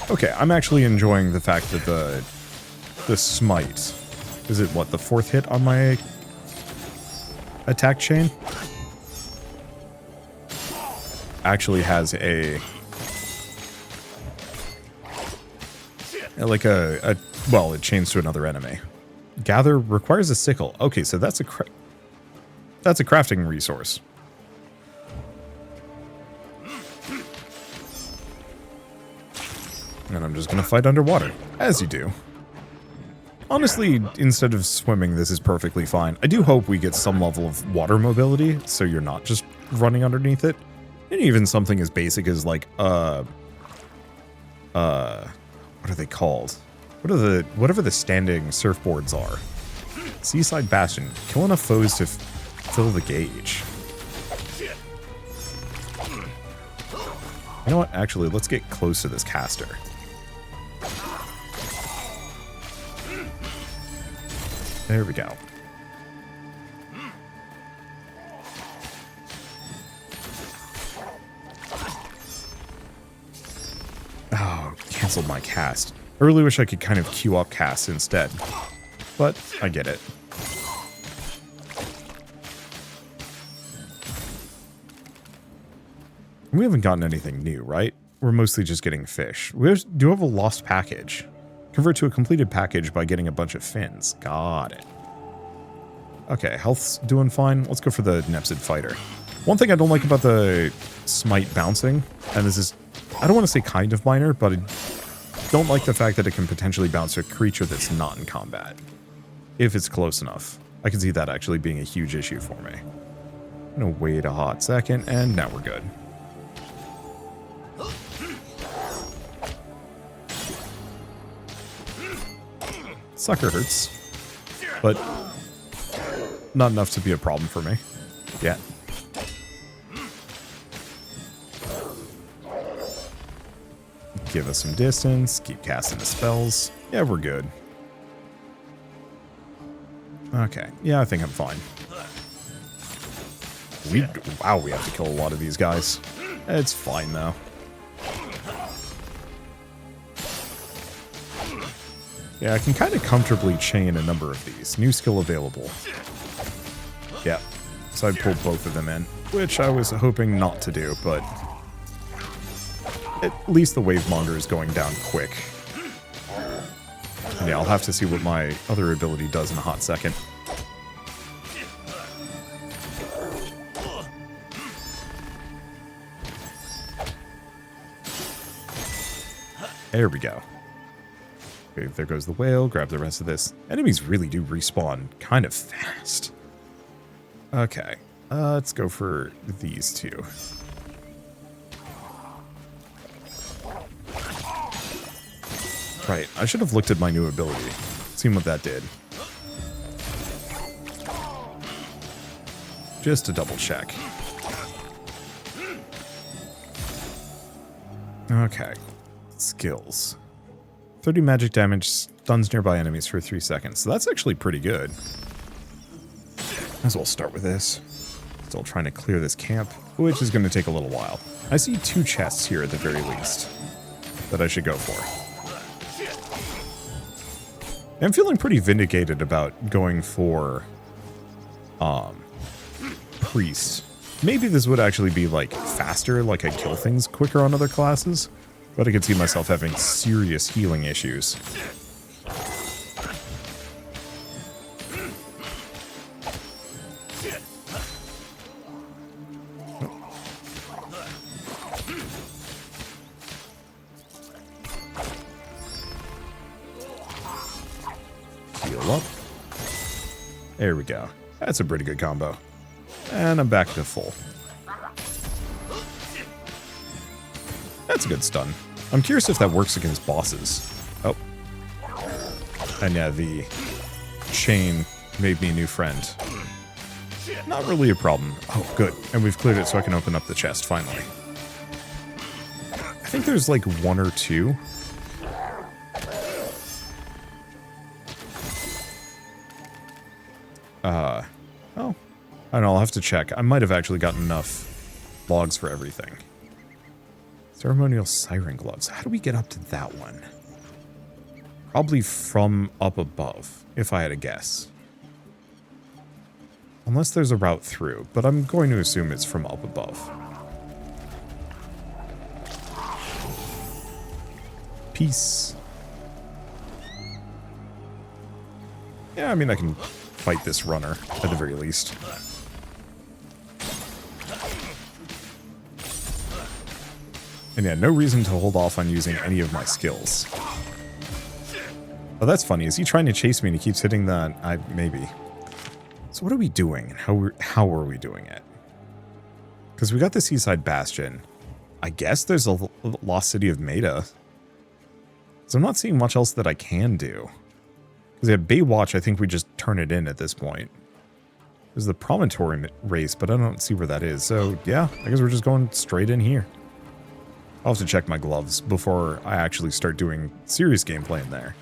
Okay, I'm actually enjoying the fact that the smite, is it what, the 4th hit on my attack chain? Actually has a like a well, it chains to another enemy. Gather requires a sickle. Okay, so that's a crafting resource. And I'm just gonna fight underwater, as you do. Honestly, instead of swimming, this is perfectly fine. I do hope we get some level of water mobility, so you're not just running underneath it. And even something as basic as, like, what are they called? whatever the standing surfboards are. Seaside Bastion. Kill enough foes to fill the gauge. You know what? Actually, let's get close to this caster. There we go. Oh, canceled my cast. I really wish I could kind of queue up casts instead. But I get it. We haven't gotten anything new, right? We're mostly just getting fish. We do have a lost package. Convert to a completed package by getting a bunch of fins. Got it. Okay, health's doing fine. Let's go for the Nepsid Fighter. One thing I don't like about the Smite bouncing, and this is, I don't want to say kind of minor, but I don't like the fact that it can potentially bounce a creature that's not in combat. If it's close enough. I can see that actually being a huge issue for me. I'm going to wait a hot second, and now we're good. Sucker hurts, but not enough to be a problem for me. Yeah. Give us some distance, keep casting the spells. Yeah, we're good. Okay, yeah, I think I'm fine. Wow, we have to kill a lot of these guys. It's fine, though. Yeah, I can kind of comfortably chain a number of these. New skill available. Yeah, so I pulled both of them in, which I was hoping not to do, but at least the Wavemonger is going down quick. And yeah, I'll have to see what my other ability does in a hot second. There we go. Okay, there goes the whale. Grab the rest of this. Enemies really do respawn kind of fast. Okay, let's go for these two. Right, I should have looked at my new ability. Seen what that did. Just to double check. Okay. Skills. 30 magic damage, stuns nearby enemies for 3 seconds. So that's actually pretty good. Might as well start with this. Still trying to clear this camp, which is going to take a little while. I see 2 chests here at the very least that I should go for. I'm feeling pretty vindicated about going for priest. Maybe this would actually be like faster, like I kill things quicker on other classes, but I could see myself having serious healing issues. Heal up. There we go. That's a pretty good combo. And I'm back to full. That's a good stun. I'm curious if that works against bosses. Oh. And yeah, the chain made me a new friend. Not really a problem. Oh, good. And we've cleared it so I can open up the chest, finally. I think there's like 1 or 2. Oh. I don't know, I'll have to check. I might have actually gotten enough logs for everything. Ceremonial Siren Gloves. How do we get up to that one? Probably from up above, if I had to guess. Unless there's a route through, but I'm going to assume it's from up above. Peace. Yeah, I mean, I can fight this runner, at the very least. And yeah, no reason to hold off on using any of my skills. Oh, that's funny. Is he trying to chase me and he keeps hitting that? Maybe. So what are we doing? And how are we doing it? Because we got the Seaside Bastion. I guess there's a lost city of Maida. So I'm not seeing much else that I can do. Because yeah, Baywatch, I think we just turn it in at this point. There's the Promontory race, but I don't see where that is. So yeah, I guess we're just going straight in here. I'll have to check my gloves before I actually start doing serious gameplay in there.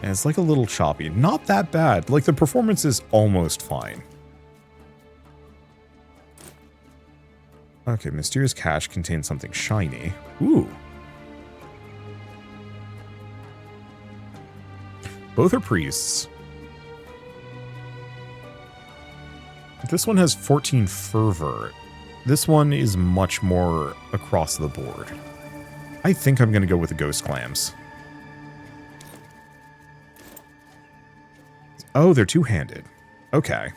And it's like a little choppy. Not that bad. Like the performance is almost fine. Okay, mysterious cache contains something shiny. Ooh. Both are priests. This one has 14 fervor. This one is much more across the board. I think I'm going to go with the ghost clams. Oh, they're two-handed. Okay.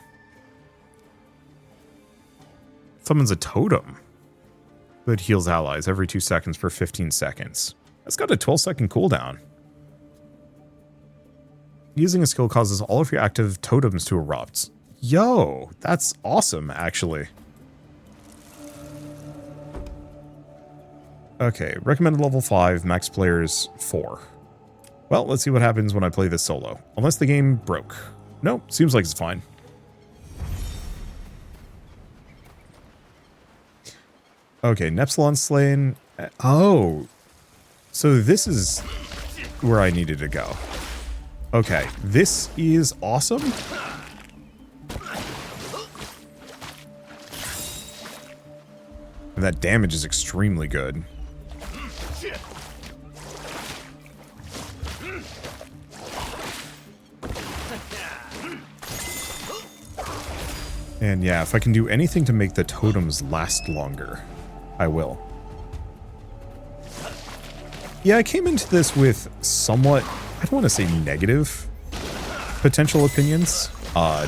Summons a totem that heals allies every 2 seconds for 15 seconds. That's got a 12-second cooldown. Using a skill causes all of your active totems to erupt. Yo, that's awesome, actually. Okay, recommended level 5, max players 4. Well, let's see what happens when I play this solo. Unless the game broke. Nope, seems like it's fine. Okay, Nepsilon slain. Oh, so this is where I needed to go. Okay, this is awesome. And that damage is extremely good. And yeah, if I can do anything to make the totems last longer, I will. Yeah, I came into this with somewhat, I don't want to say negative potential opinions,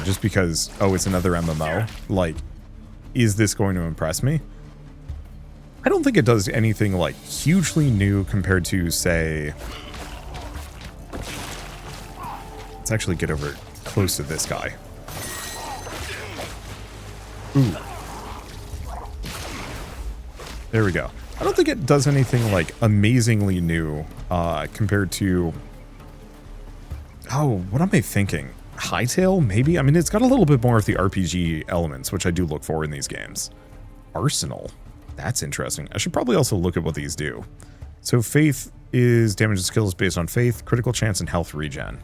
just because, oh, it's another MMO. Like, is this going to impress me? I don't think it does anything, like, hugely new compared to, say... Let's actually get over close to this guy. Ooh. There we go. I don't think it does anything, like, amazingly new, compared to... Oh, what am I thinking? Hightail, maybe? I mean, it's got a little bit more of the RPG elements, which I do look for in these games. Arsenal. That's interesting. I should probably also look at what these do. So Faith is damage and skills based on Faith, critical chance, and health regen.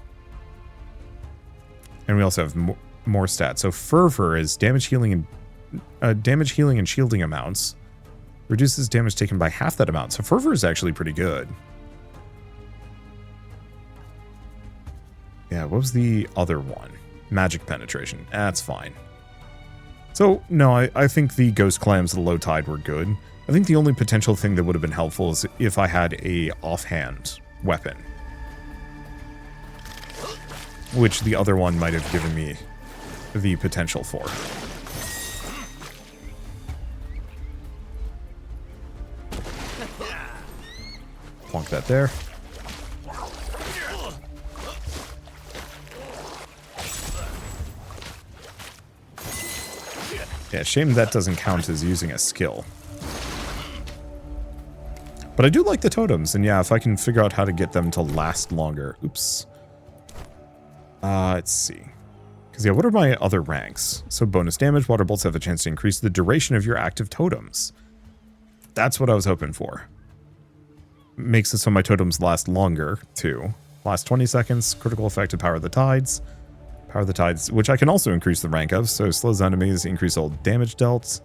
And we also have more stats. So Fervor is damage healing and shielding amounts. Reduces damage taken by half that amount. So Fervor is actually pretty good. Yeah, what was the other one? Magic penetration. That's fine. So, no, I think the Ghost Clams and the Low Tide were good. I think the only potential thing that would have been helpful is if I had a offhand weapon. Which the other one might have given me the potential for. Plonk that there. Yeah, shame that doesn't count as using a skill. But I do like the totems, and yeah, if I can figure out how to get them to last longer. Oops. Let's see. Because yeah, what are my other ranks? So bonus damage, Wanderbots have a chance to increase the duration of your active totems. That's what I was hoping for. Makes it so my totems last longer, too. Last 20 seconds, critical effect to Power the Tides. Power the Tides, which I can also increase the rank of, so slows enemies, increase all damage dealt.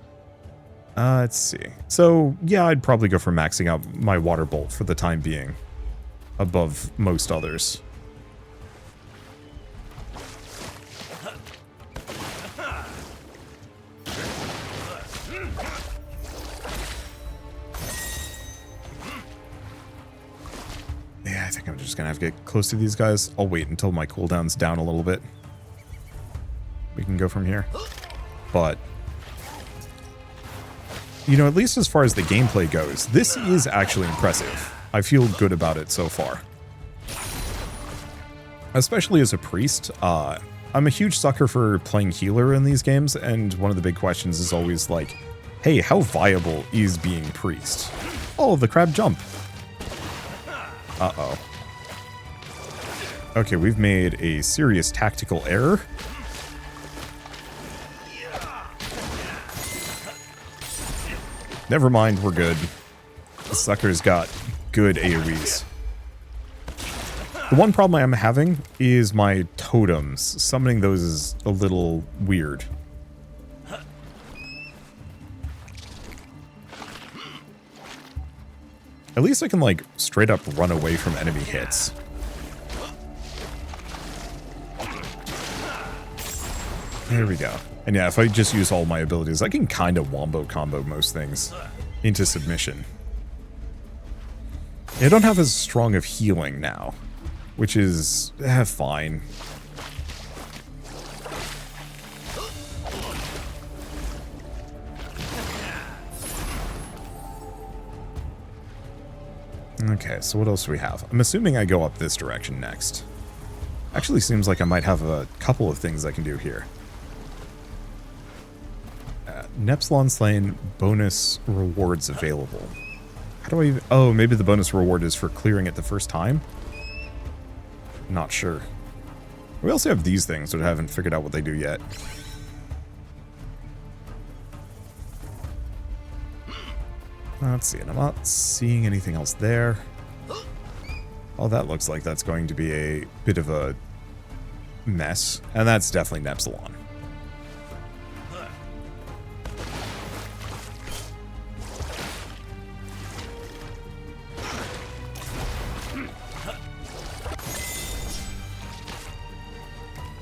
Let's see. So, yeah, I'd probably go for maxing out my Water Bolt for the time being. Above most others. Yeah, I think I'm just gonna have to get close to these guys. I'll wait until my cooldown's down a little bit. We can go from here. But, you know, at least as far as the gameplay goes, this is actually impressive. I feel good about it so far. Especially as a priest. I'm a huge sucker for playing healer in these games, and one of the big questions is always like, hey, how viable is being priest? Oh, the crab jump. Uh-oh. Okay, we've made a serious tactical error. Never mind, we're good. The sucker's got good AoEs. The one problem I'm having is my totems. Summoning those is a little weird. At least I can, like, straight up run away from enemy hits. There we go. And yeah, if I just use all my abilities, I can kind of wombo combo most things into submission. I don't have as strong of healing now, which is fine. Okay, so what else do we have? I'm assuming I go up this direction next. Actually seems like I might have a couple of things I can do here. Nepsilon Slain bonus rewards available. How do I even... Oh, maybe the bonus reward is for clearing it the first time? Not sure. We also have these things, but I haven't figured out what they do yet. Let's see, and I'm not seeing anything else there. Oh, that looks like that's going to be a bit of a mess. And that's definitely Nepsilon.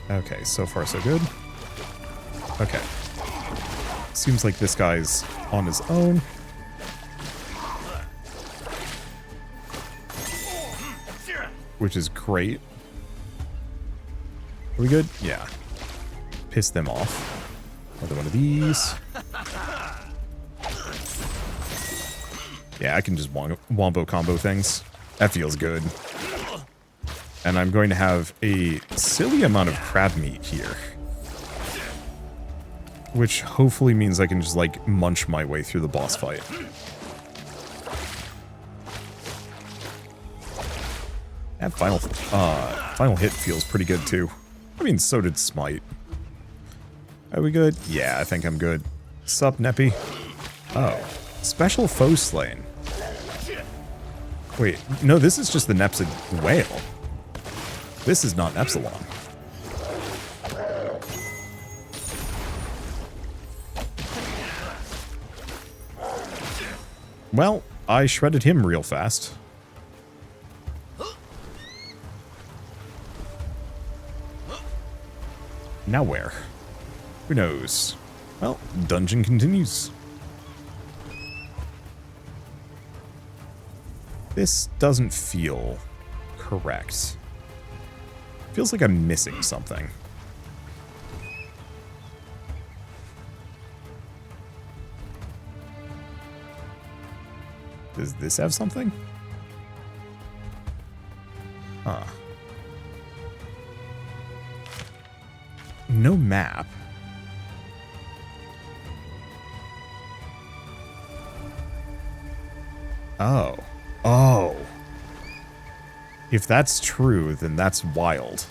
Okay, so far so good. Okay. Seems like this guy's on his own. Which is great. Are we good? Yeah. Piss them off. Another one of these. Yeah, I can just wombo combo things. That feels good. And I'm going to have a silly amount of crab meat here. Which hopefully means I can just, like, munch my way through the boss fight. That final hit feels pretty good, too. I mean, so did Smite. Are we good? Yeah, I think I'm good. Sup, Neppy? Oh. Special foe slain. Wait, no, this is just the Nepsid whale. This is not Epsilon. Well, I shredded him real fast. Now where? Who knows? Well, dungeon continues. This doesn't feel correct. Feels like I'm missing something. Does this have something? Huh. No map. Oh. Oh. If that's true, then that's wild.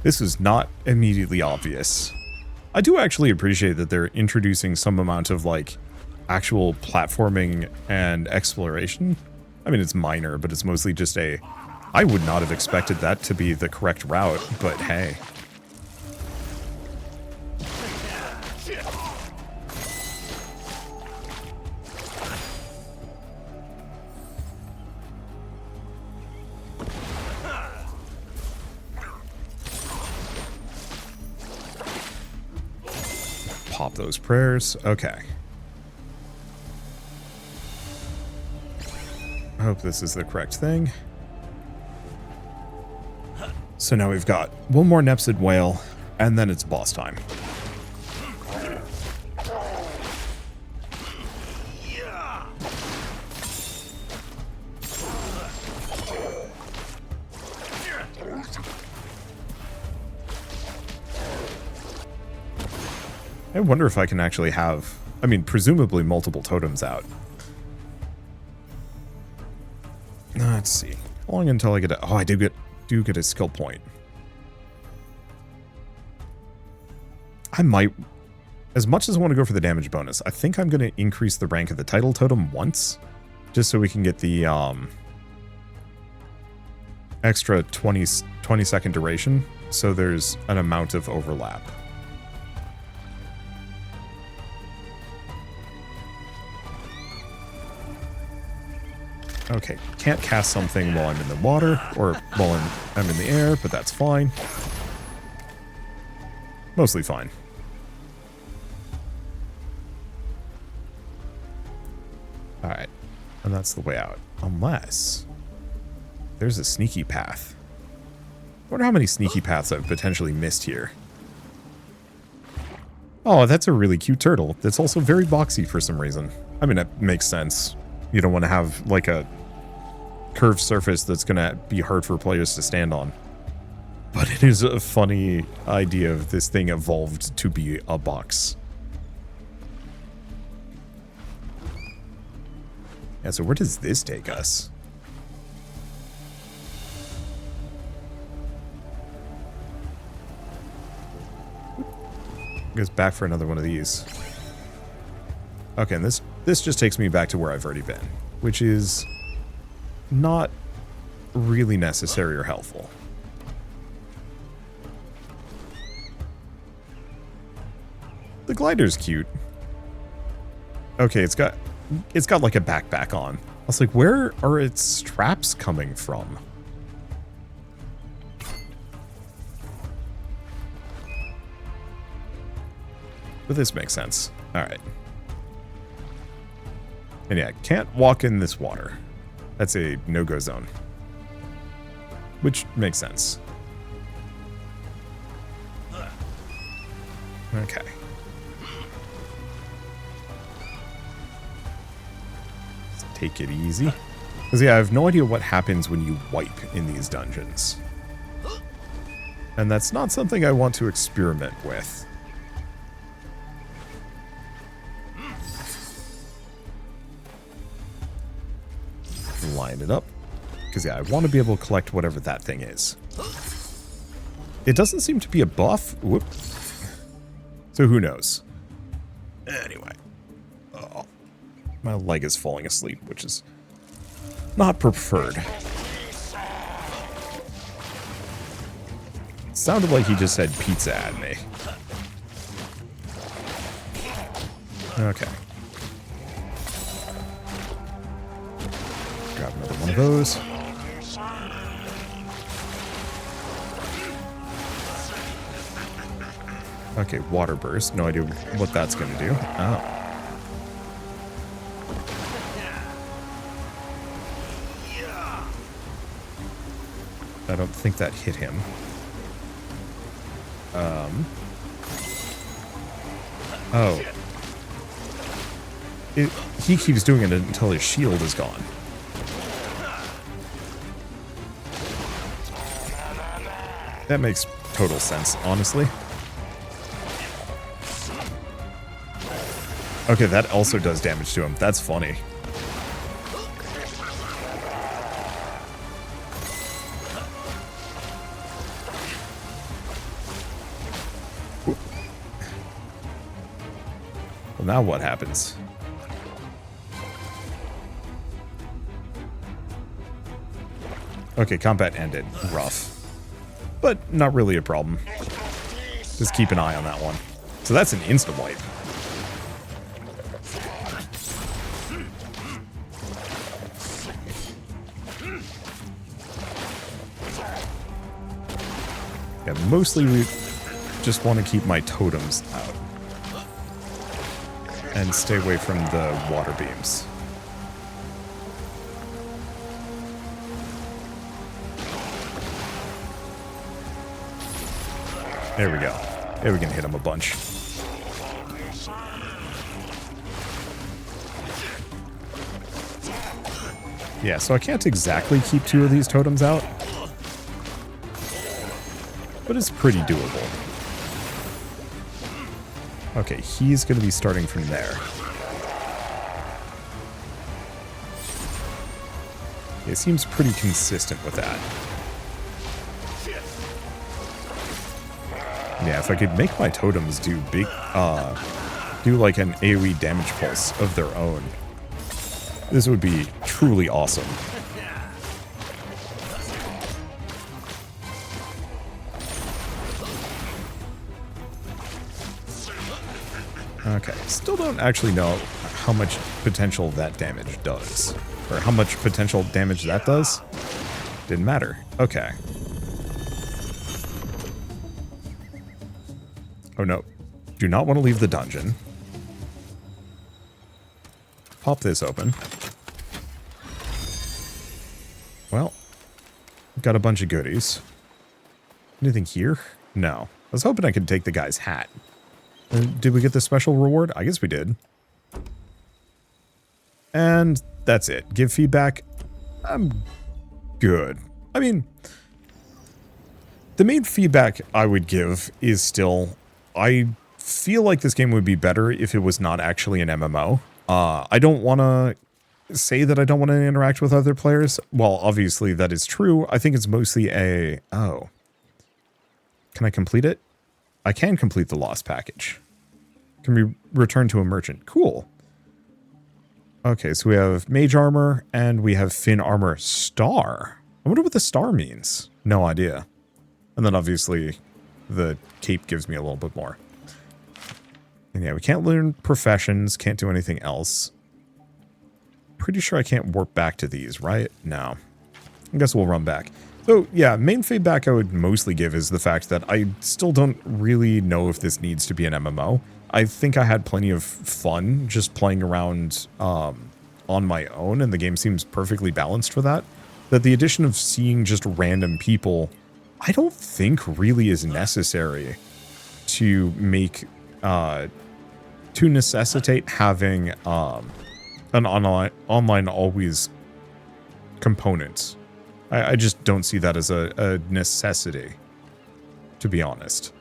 This is not immediately obvious. I do actually appreciate that they're introducing some amount of, like, actual platforming and exploration. I mean, it's minor, but it's mostly just a... I would not have expected that to be the correct route, but hey. Pop those prayers. Okay. I hope this is the correct thing. So now we've got one more Nepsid whale, and then it's boss time. I wonder if I can actually have, I mean, presumably multiple totems out. Let's see. How long until I get a... Oh, I do get a skill point. I might... As much as I want to go for the damage bonus, I think I'm going to increase the rank of the title totem once. Just so we can get the extra 20-second duration. So there's an amount of overlap. Okay, can't cast something while I'm in the water, or while I'm in the air, but that's fine. Mostly fine. Alright, and that's the way out. Unless there's a sneaky path. I wonder how many sneaky paths I've potentially missed here. Oh, that's a really cute turtle. That's also very boxy for some reason. I mean, it makes sense. You don't want to have, like, a curved surface that's going to be hard for players to stand on. But it is a funny idea of this thing evolved to be a box. Yeah, so where does this take us? Goes back for another one of these. Okay, and this just takes me back to where I've already been, which is not really necessary or helpful. The glider's cute. Okay, it's got like a backpack on. I was like, where are its straps coming from? But this makes sense. Alright. And yeah, can't walk in this water. That's a no-go zone. Which makes sense. Okay. Let's take it easy. Because yeah, I have no idea what happens when you wipe in these dungeons. And that's not something I want to experiment with. Line it up. Because yeah, I want to be able to collect whatever that thing is. It doesn't seem to be a buff. Whoop. So who knows? Anyway. Oh, my leg is falling asleep, which is not preferred. It sounded like he just said pizza at me. Okay. Grab another one of those. Okay, water burst. No idea what that's going to do. Oh. I don't think that hit him. Oh. He keeps doing it until his shield is gone. That makes total sense, honestly. Okay, that also does damage to him. That's funny. Well, now what happens? Okay, combat ended. Rough. But not really a problem. Just keep an eye on that one. So that's an insta-wipe. Yeah, mostly we just want to keep my totems out. And stay away from the water beams. There we go. There we can hit him a bunch. Yeah, so I can't exactly keep two of these totems out. But it's pretty doable. Okay, he's going to be starting from there. It seems pretty consistent with that. Yeah, if I could make my totems do do like an AoE damage pulse of their own, this would be truly awesome. Okay, still don't actually know how much potential that damage does. Or how much potential damage that does. Didn't matter. Okay. Oh no. Do not want to leave the dungeon. Pop this open. Well, got a bunch of goodies. Anything here? No. I was hoping I could take the guy's hat. Did we get the special reward? I guess we did. And that's it. Give feedback. I'm good. I mean, the main feedback I would give is still, I feel like this game would be better if it was not actually an MMO. I don't want to say that I don't want to interact with other players. Well, obviously that is true. I think it's mostly a... Oh. Can I complete it? I can complete the lost package. Can we return to a merchant? Cool. Okay, so we have mage armor and we have fin armor star. I wonder what the star means. No idea. And then obviously the cape gives me a little bit more. And yeah, we can't learn professions, can't do anything else. Pretty sure I can't warp back to these, right? No. I guess we'll run back. So yeah, main feedback I would mostly give is the fact that I still don't really know if this needs to be an MMO. I think I had plenty of fun just playing around on my own, and the game seems perfectly balanced for that. That the addition of seeing just random people, I don't think really is necessary to make, to necessitate having an online always component. I just don't see that as a necessity, to be honest.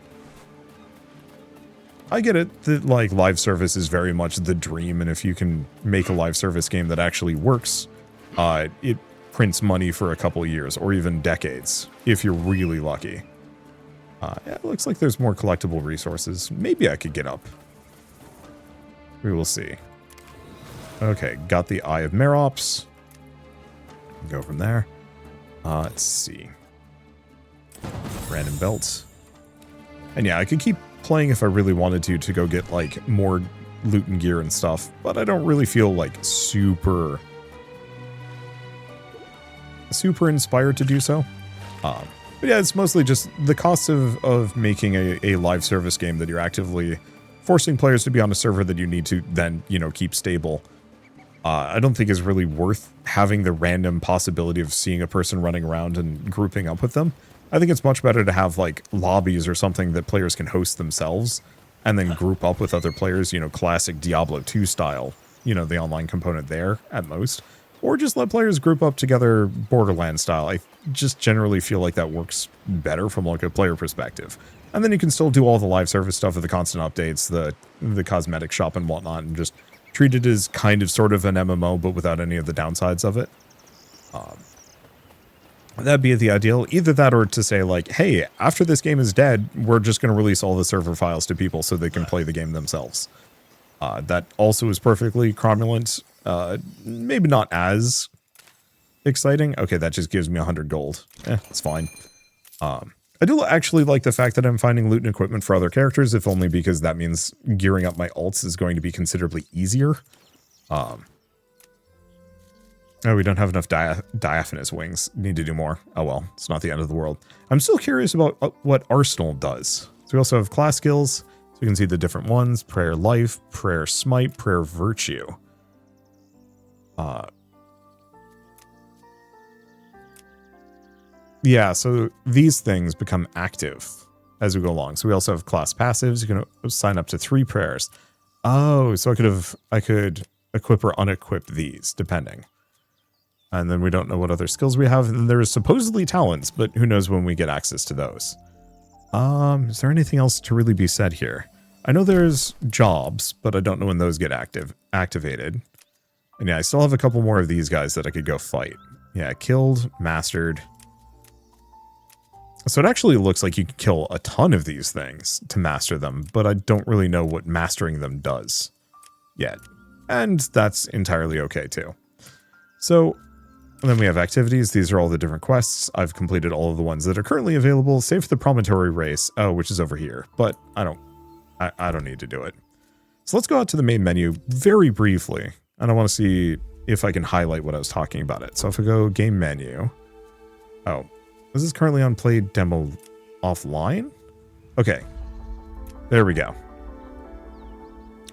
I get it that like live service is very much the dream, and if you can make a live service game that actually works, it prints money for a couple years or even decades if you're really lucky. Yeah, it looks like there's more collectible resources. Maybe I could get up. We will see. Okay, got the Eye of Merops. Go from there. Let's see. Random belts. And yeah, I could keep playing if I really wanted to go get like more loot and gear and stuff, but I don't really feel like super inspired to do so. But yeah, it's mostly just the cost of making a live service game that you're actively forcing players to be on a server that you need to then, you know, keep stable. I don't think is really worth having the random possibility of seeing a person running around and grouping up with them. I think it's much better to have like lobbies or something that players can host themselves and then group up with other players, you know, classic Diablo 2 style, you know, the online component there at most, or just let players group up together Borderlands style. I just generally feel like that works better from like a player perspective. And then you can still do all the live service stuff with the constant updates, the cosmetic shop and whatnot, and just treat it as kind of sort of an MMO, but without any of the downsides of it. That'd be the ideal. Either that or to say like, hey, after this game is dead, we're just going to release all the server files to people so they can play the game themselves. That also is perfectly cromulent. Maybe not as exciting. Okay, that just gives me 100 gold. It's fine. I do actually like the fact that I'm finding loot and equipment for other characters, if only because that means gearing up my ults is going to be considerably easier. Oh, we don't have enough diaphanous wings. Need to do more. Oh well, it's not the end of the world. I'm still curious about what Arsenal does. So we also have class skills. So you can see the different ones. Prayer Life, Prayer Smite, Prayer Virtue. Yeah, so these things become active as we go along. So we also have class passives. You can sign up to 3 prayers. Oh, so I could equip or unequip these, depending. And then we don't know what other skills we have. And there is supposedly talents, but who knows when we get access to those. Is there anything else to really be said here? I know there's jobs, but I don't know when those get activated. And yeah, I still have a couple more of these guys that I could go fight. Yeah, killed, mastered. So it actually looks like you can kill a ton of these things to master them, but I don't really know what mastering them does yet. And that's entirely okay too. So, and then we have activities. These are all the different quests. I've completed all of the ones that are currently available, save for the promontory race, which is over here. But I don't need to do it. So let's go out to the main menu very briefly. And I want to see if I can highlight what I was talking about it. So if I go game menu. Oh, this is currently on play demo offline? Okay, there we go.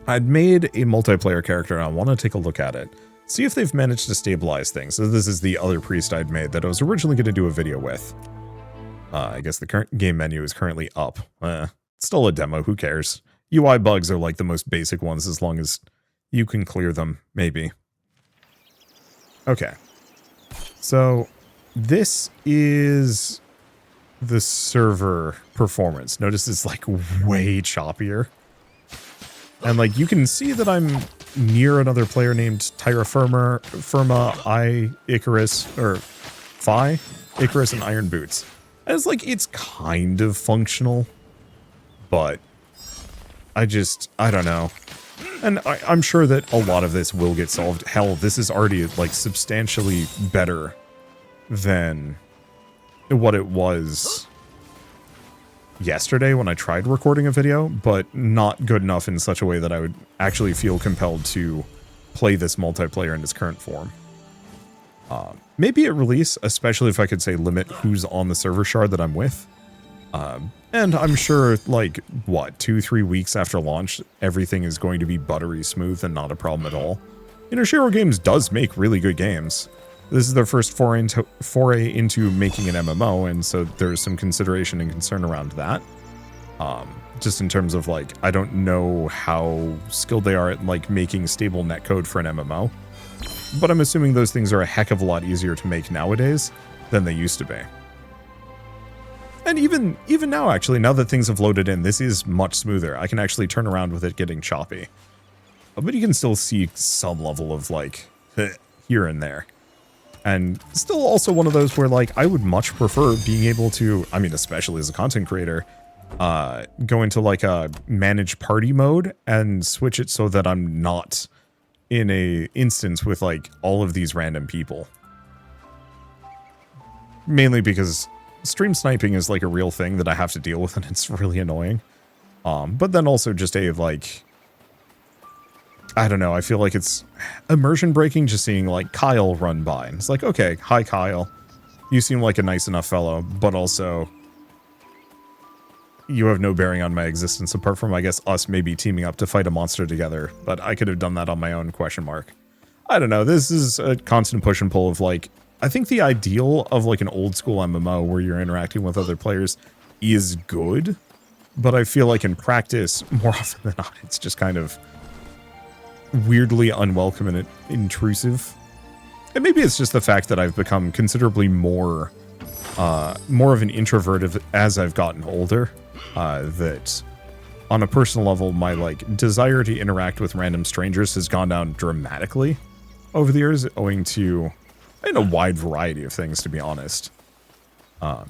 I'd made a multiplayer character and I want to take a look at it. See if they've managed to stabilize things. So this is the other priest I'd made that I was originally going to do a video with. I guess the current game menu is currently up. Still a demo, who cares? UI bugs are like the most basic ones as long as you can clear them, maybe. Okay. So this is the server performance. Notice it's like way choppier. And like you can see that I'm near another player named Firma, Icarus, or Phi, Icarus and Iron Boots. And it's like, it's kind of functional, but I don't know. And I'm sure that a lot of this will get solved. Hell, this is already like substantially better than what it was yesterday when I tried recording a video, but not good enough in such a way that I would actually feel compelled to play this multiplayer in its current form. Maybe at release, especially if I could say limit who's on the server shard that I'm with. And I'm sure, like, what, 2-3 weeks after launch, everything is going to be buttery smooth and not a problem at all. You know, Shiro Games does make really good games. This is their first foray into making an MMO, and so there's some consideration and concern around that. Just in terms of, like, I don't know how skilled they are at, like, making stable netcode for an MMO. But I'm assuming those things are a heck of a lot easier to make nowadays than they used to be. And even now, actually, now that things have loaded in, this is much smoother. I can actually turn around with it getting choppy. But you can still see some level of, like, here and there. And still also one of those where, like, I would much prefer being able to, I mean, especially as a content creator, go into, like, a manage party mode and switch it so that I'm not in a instance with, like, all of these random people. Mainly because stream sniping is, like, a real thing that I have to deal with, and it's really annoying. But then also just a, like, I don't know, I feel like it's immersion breaking just seeing, like, Kyle run by. And it's like, okay, hi, Kyle. You seem like a nice enough fellow, but also you have no bearing on my existence apart from, I guess, us maybe teaming up to fight a monster together. But I could have done that on my own, question mark. I don't know, this is a constant push and pull of, like, I think the ideal of, like, an old school MMO where you're interacting with other players is good. But I feel like in practice, more often than not, it's just kind of weirdly unwelcome and intrusive. And maybe it's just the fact that I've become considerably more of an introvert as I've gotten older. That on a personal level, my, like, desire to interact with random strangers has gone down dramatically over the years, owing to a wide variety of things, to be honest. Oh,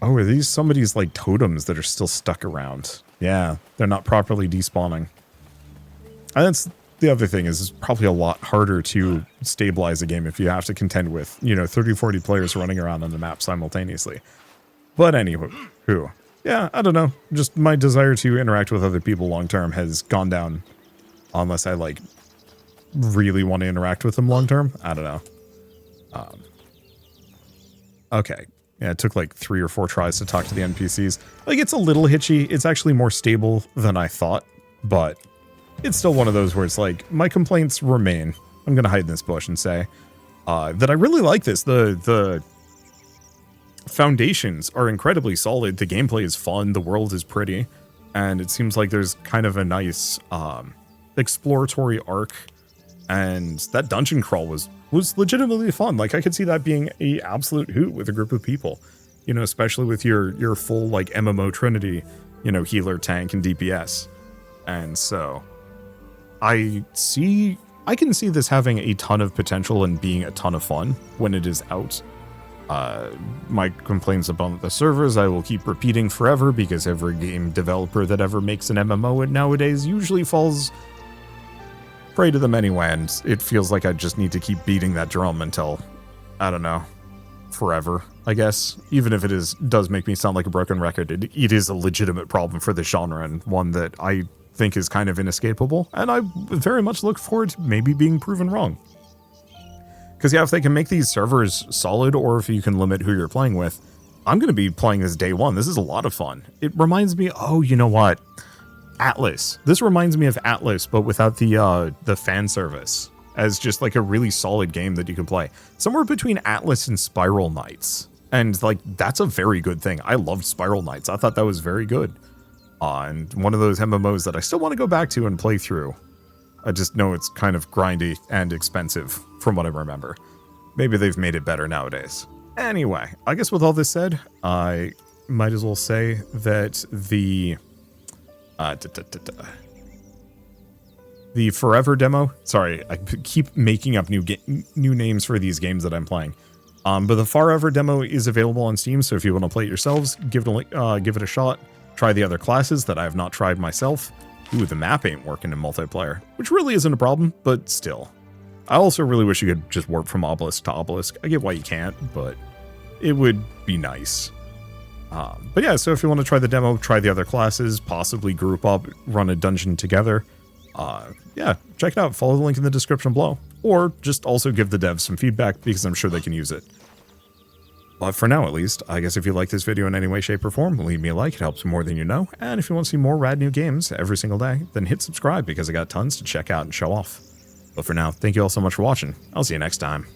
are these somebody's, like, totems that are still stuck around? Yeah, they're not properly despawning. And that's the other thing, is it's probably a lot harder to stabilize a game if you have to contend with, you know, 30-40 players running around on the map simultaneously. But anywho, yeah, I don't know. Just my desire to interact with other people long-term has gone down, unless I, like, really want to interact with them long-term. I don't know. Okay. Yeah, it took like 3 or 4 tries to talk to the NPCs. Like, it's a little hitchy. It's actually more stable than I thought, but it's still one of those where it's like, my complaints remain. I'm going to hide in this bush and say that I really like this. The foundations are incredibly solid. The gameplay is fun. The world is pretty. And it seems like there's kind of a nice exploratory arc. And that dungeon crawl was legitimately fun. Like, I could see that being a absolute hoot with a group of people. You know, especially with your full, like, MMO trinity you know, healer, tank, and DPS. And so I can see this having a ton of potential and being a ton of fun when it is out. My complaints about the servers I will keep repeating forever, because every game developer that ever makes an MMO nowadays usually falls prey to them anyway, and it feels like I just need to keep beating that drum until, I don't know, forever, I guess. Even if it does make me sound like a broken record, it is a legitimate problem for the genre, and one that I think is kind of inescapable, and I very much look forward to maybe being proven wrong. Because yeah, if they can make these servers solid, or if you can limit who you're playing with, I'm going to be playing this day one. This is a lot of fun. It reminds me, oh, you know what? Atlas. This reminds me of Atlas, but without the fan service, as just like a really solid game that you can play. Somewhere between Atlas and Spiral Knights. And like, that's a very good thing. I loved Spiral Knights. I thought that was very good. And one of those MMOs that I still want to go back to and play through. I just know it's kind of grindy and expensive from what I remember. Maybe they've made it better nowadays. Anyway, I guess with all this said, I might as well say that the Farever demo, sorry, I keep making up new names for these games that I'm playing. But the Farever demo is available on Steam, so if you want to play it yourselves, give it a shot. Try the other classes that I have not tried myself. Ooh, the map ain't working in multiplayer, which really isn't a problem, but still. I also really wish you could just warp from obelisk to obelisk. I get why you can't, but it would be nice. But yeah, so if you want to try the demo, try the other classes, possibly group up, run a dungeon together, yeah, check it out. Follow the link in the description below. Or just also give the devs some feedback, because I'm sure they can use it. But for now, at least, I guess if you like this video in any way, shape, or form, leave me a like. It helps more than you know. And if you want to see more rad new games every single day, then hit subscribe, because I got tons to check out and show off. But for now, thank you all so much for watching. I'll see you next time.